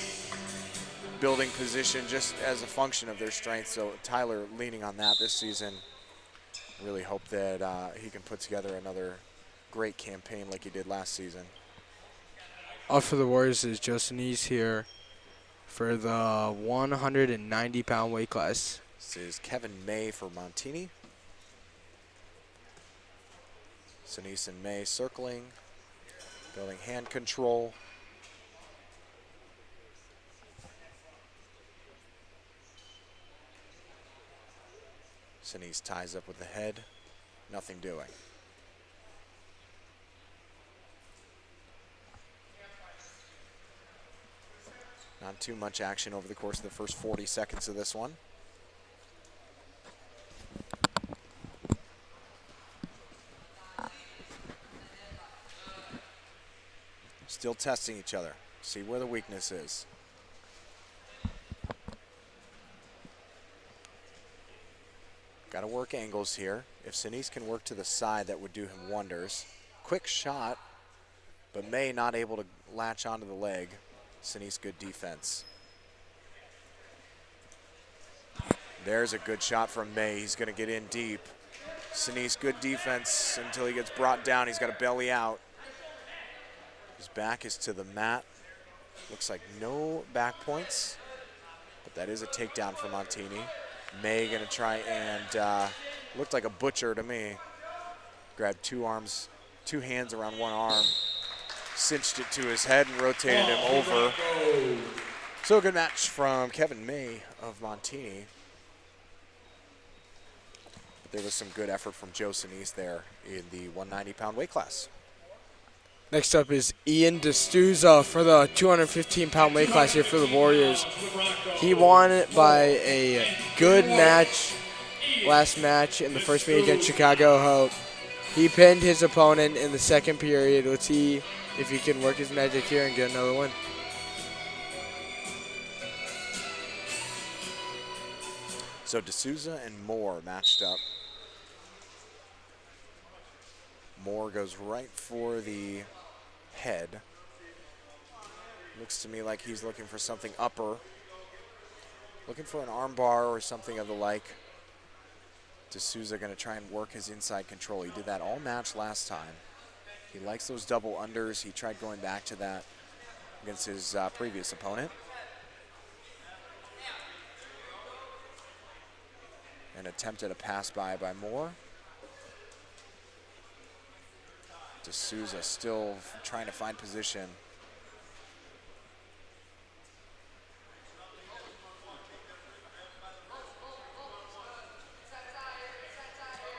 building position just as a function of their strength. So Tyler leaning on that this season. Really hope that he can put together another great campaign like he did last season. Off for the Warriors is Joe Sinise here for the 190-pound weight class. This is Kevin May for Montini. Sinise and May circling, building hand control. Sinise ties up with the head, nothing doing. Not too much action over the course of the first 40 seconds of this one. Still testing each other, see where the weakness is. Got to work angles here. If Sinise can work to the side, that would do him wonders. Quick shot, but May not able to latch onto the leg. Sinise, good defense. There's a good shot from May. He's going to get in deep. Sinise, good defense until he gets brought down. He's got a belly out. His back is to the mat. Looks like no back points, but that is a takedown for Montini. May going to try and looked like a butcher to me. Grabbed two hands around one arm, cinched it to his head and rotated him over. So a good match from Kevin May of Montini. But there was some good effort from Joe Sinise there in the 190-pound weight class. Next up is Ian D'Souza for the 215-pound weight class here for the Warriors. He won it by a good match, last match in the first meet against Chicago Hope. He pinned his opponent in the second period. Let's see if he can work his magic here and get another win. So D'Souza and Moore matched up. Moore goes right for the head. Looks to me like he's looking for something upper. Looking for an arm bar or something of the like. D'Souza going to try and work his inside control. He did that all match last time. He likes those double unders. He tried going back to that against his previous opponent. And attempted a pass by Moore. D'Souza still trying to find position.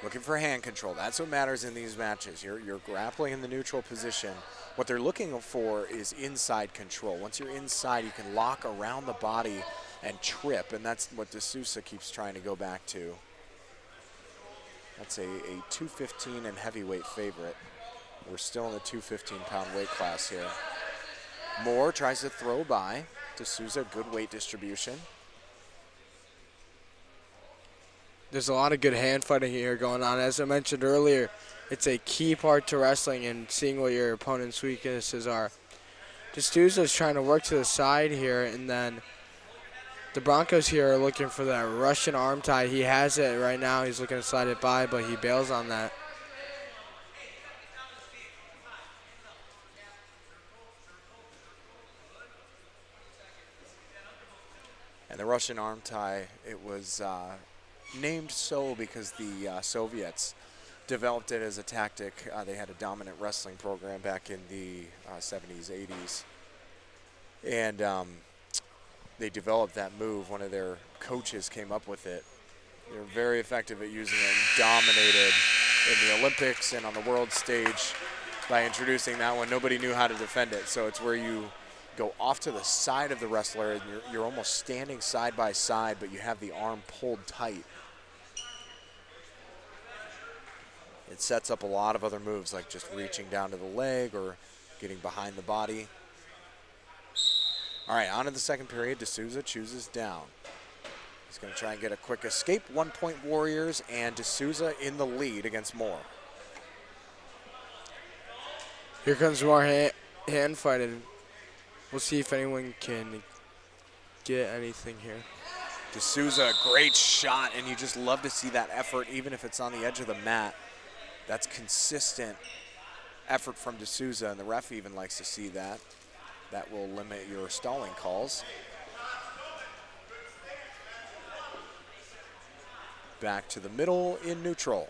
Looking for hand control. That's what matters in these matches. You're grappling in the neutral position. What they're looking for is inside control. Once you're inside, you can lock around the body and trip, and that's what D'Souza keeps trying to go back to. That's a 215 and heavyweight favorite. We're still in the 215-pound weight class here. Moore tries to throw by. D'Souza, good weight distribution. There's a lot of good hand fighting here going on. As I mentioned earlier, it's a key part to wrestling and seeing what your opponent's weaknesses are. D'Souza's trying to work to the side here, and then the Broncos here are looking for that Russian arm tie. He has it right now. He's looking to slide it by, but he bails on that. And the Russian arm tie, it was named so because the Soviets developed it as a tactic. They had a dominant wrestling program back in the 70s, 80s. And they developed that move. One of their coaches came up with it. They were very effective at using it and dominated in the Olympics and on the world stage by introducing that one. Nobody knew how to defend it. So it's where you go off to the side of the wrestler and you're almost standing side by side, but you have the arm pulled tight. It sets up a lot of other moves, like just reaching down to the leg or getting behind the body. All right, on to the second period. D'Souza chooses down. He's going to try and get a quick escape. 1 point Warriors, and D'Souza in the lead against Moore. Here comes more hand fighting. We'll see if anyone can get anything here. D'Souza, great shot, and you just love to see that effort, even if it's on the edge of the mat. That's consistent effort from D'Souza, and the ref even likes to see that. That will limit your stalling calls. Back to the middle in neutral.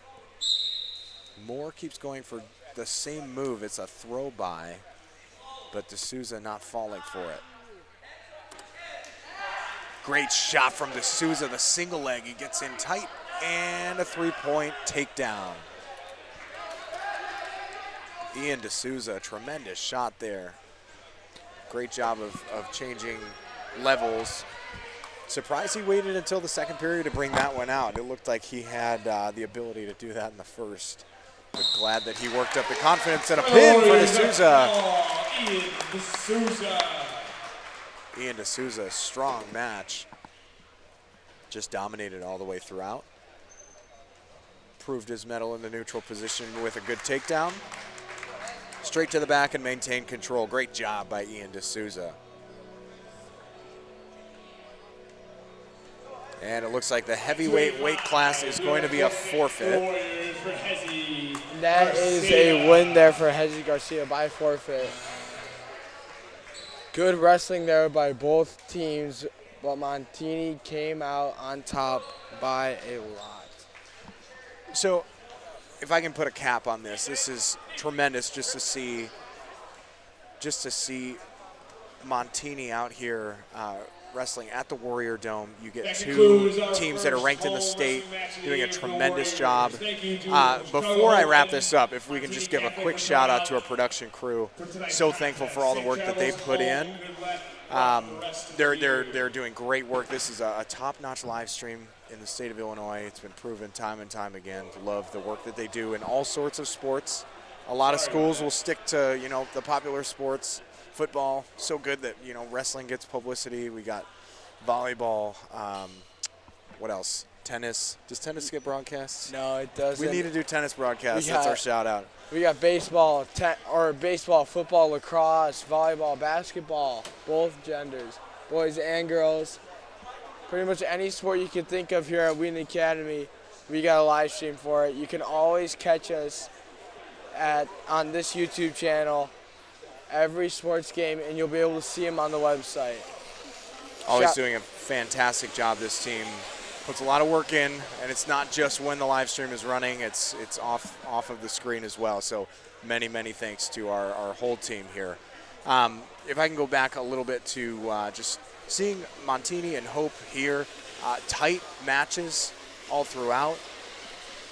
Moore keeps going for the same move. It's a throw by, but D'Souza not falling for it. Great shot from D'Souza, the single leg. He gets in tight, and a 3-point takedown. Ian D'Souza, tremendous shot there. Great job of changing levels. Surprised he waited until the second period to bring that one out. It looked like he had the ability to do that in the first. But glad that he worked up the confidence and a pin for D'Souza. Ian D'Souza. Ian D'Souza, strong match. Just dominated all the way throughout. Proved his mettle in the neutral position with a good takedown. Straight to the back and maintained control. Great job by Ian D'Souza. And it looks like the heavyweight weight class is going to be a forfeit. That is a win there for Hezi Garcia by forfeit. Good wrestling there by both teams, but Montini came out on top by a lot. So, if I can put a cap on this, this is tremendous just to see Montini out here wrestling at the Warrior Dome. You get That two concludes our teams that are first ranked in the home state wrestling match of the doing a year for the tremendous Warriors. job. Thank you to Before Chicago I wrap and this up, if we can just give a Montini quick Catholic shout out to our for production crew. tonight's So contest. thankful for all the work that they Safe put travels in. home, good luck throughout the rest of the year. They're doing great work. This is a top-notch live stream in the state of Illinois. It's been proven time and time again. Love the work that they do in all sorts of sports. A lot of schools will stick to, the popular sports. Football, so good that, wrestling gets publicity. We got volleyball. What else? Tennis. Does tennis get broadcasts? No, it doesn't. We need to do tennis broadcasts. We That's got- our shout out. We got baseball, baseball, football, lacrosse, volleyball, basketball, both genders, boys and girls. Pretty much any sport you can think of here at Wheaton Academy, we got a live stream for it. You can always catch us on this YouTube channel every sports game, and you'll be able to see them on the website. Always doing a fantastic job. This team puts a lot of work in, and it's not just when the live stream is running, it's off of the screen as well. So many thanks to our whole team here. If I can go back a little bit to just seeing Montini and Hope here, tight matches all throughout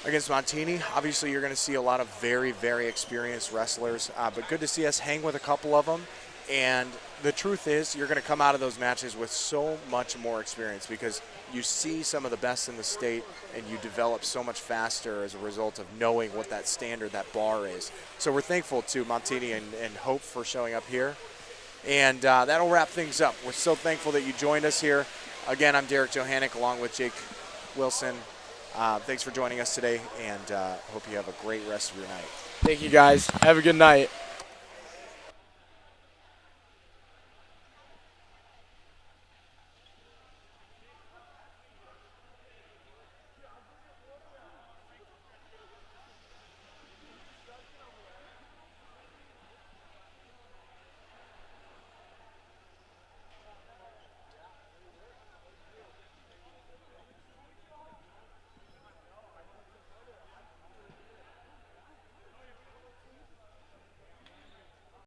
against Montini. Obviously you're going to see a lot of very experienced wrestlers, but good to see us hang with a couple of them. And the truth is, you're going to come out of those matches with so much more experience because you see some of the best in the state and you develop so much faster as a result of knowing what that standard, that bar is. So we're thankful to Montini and Hope for showing up here. And that'll wrap things up. We're so thankful that you joined us here. Again, I'm Derek Johannick along with Jake Wilson. Thanks for joining us today, and hope you have a great rest of your night. Thank you, guys. Have a good night.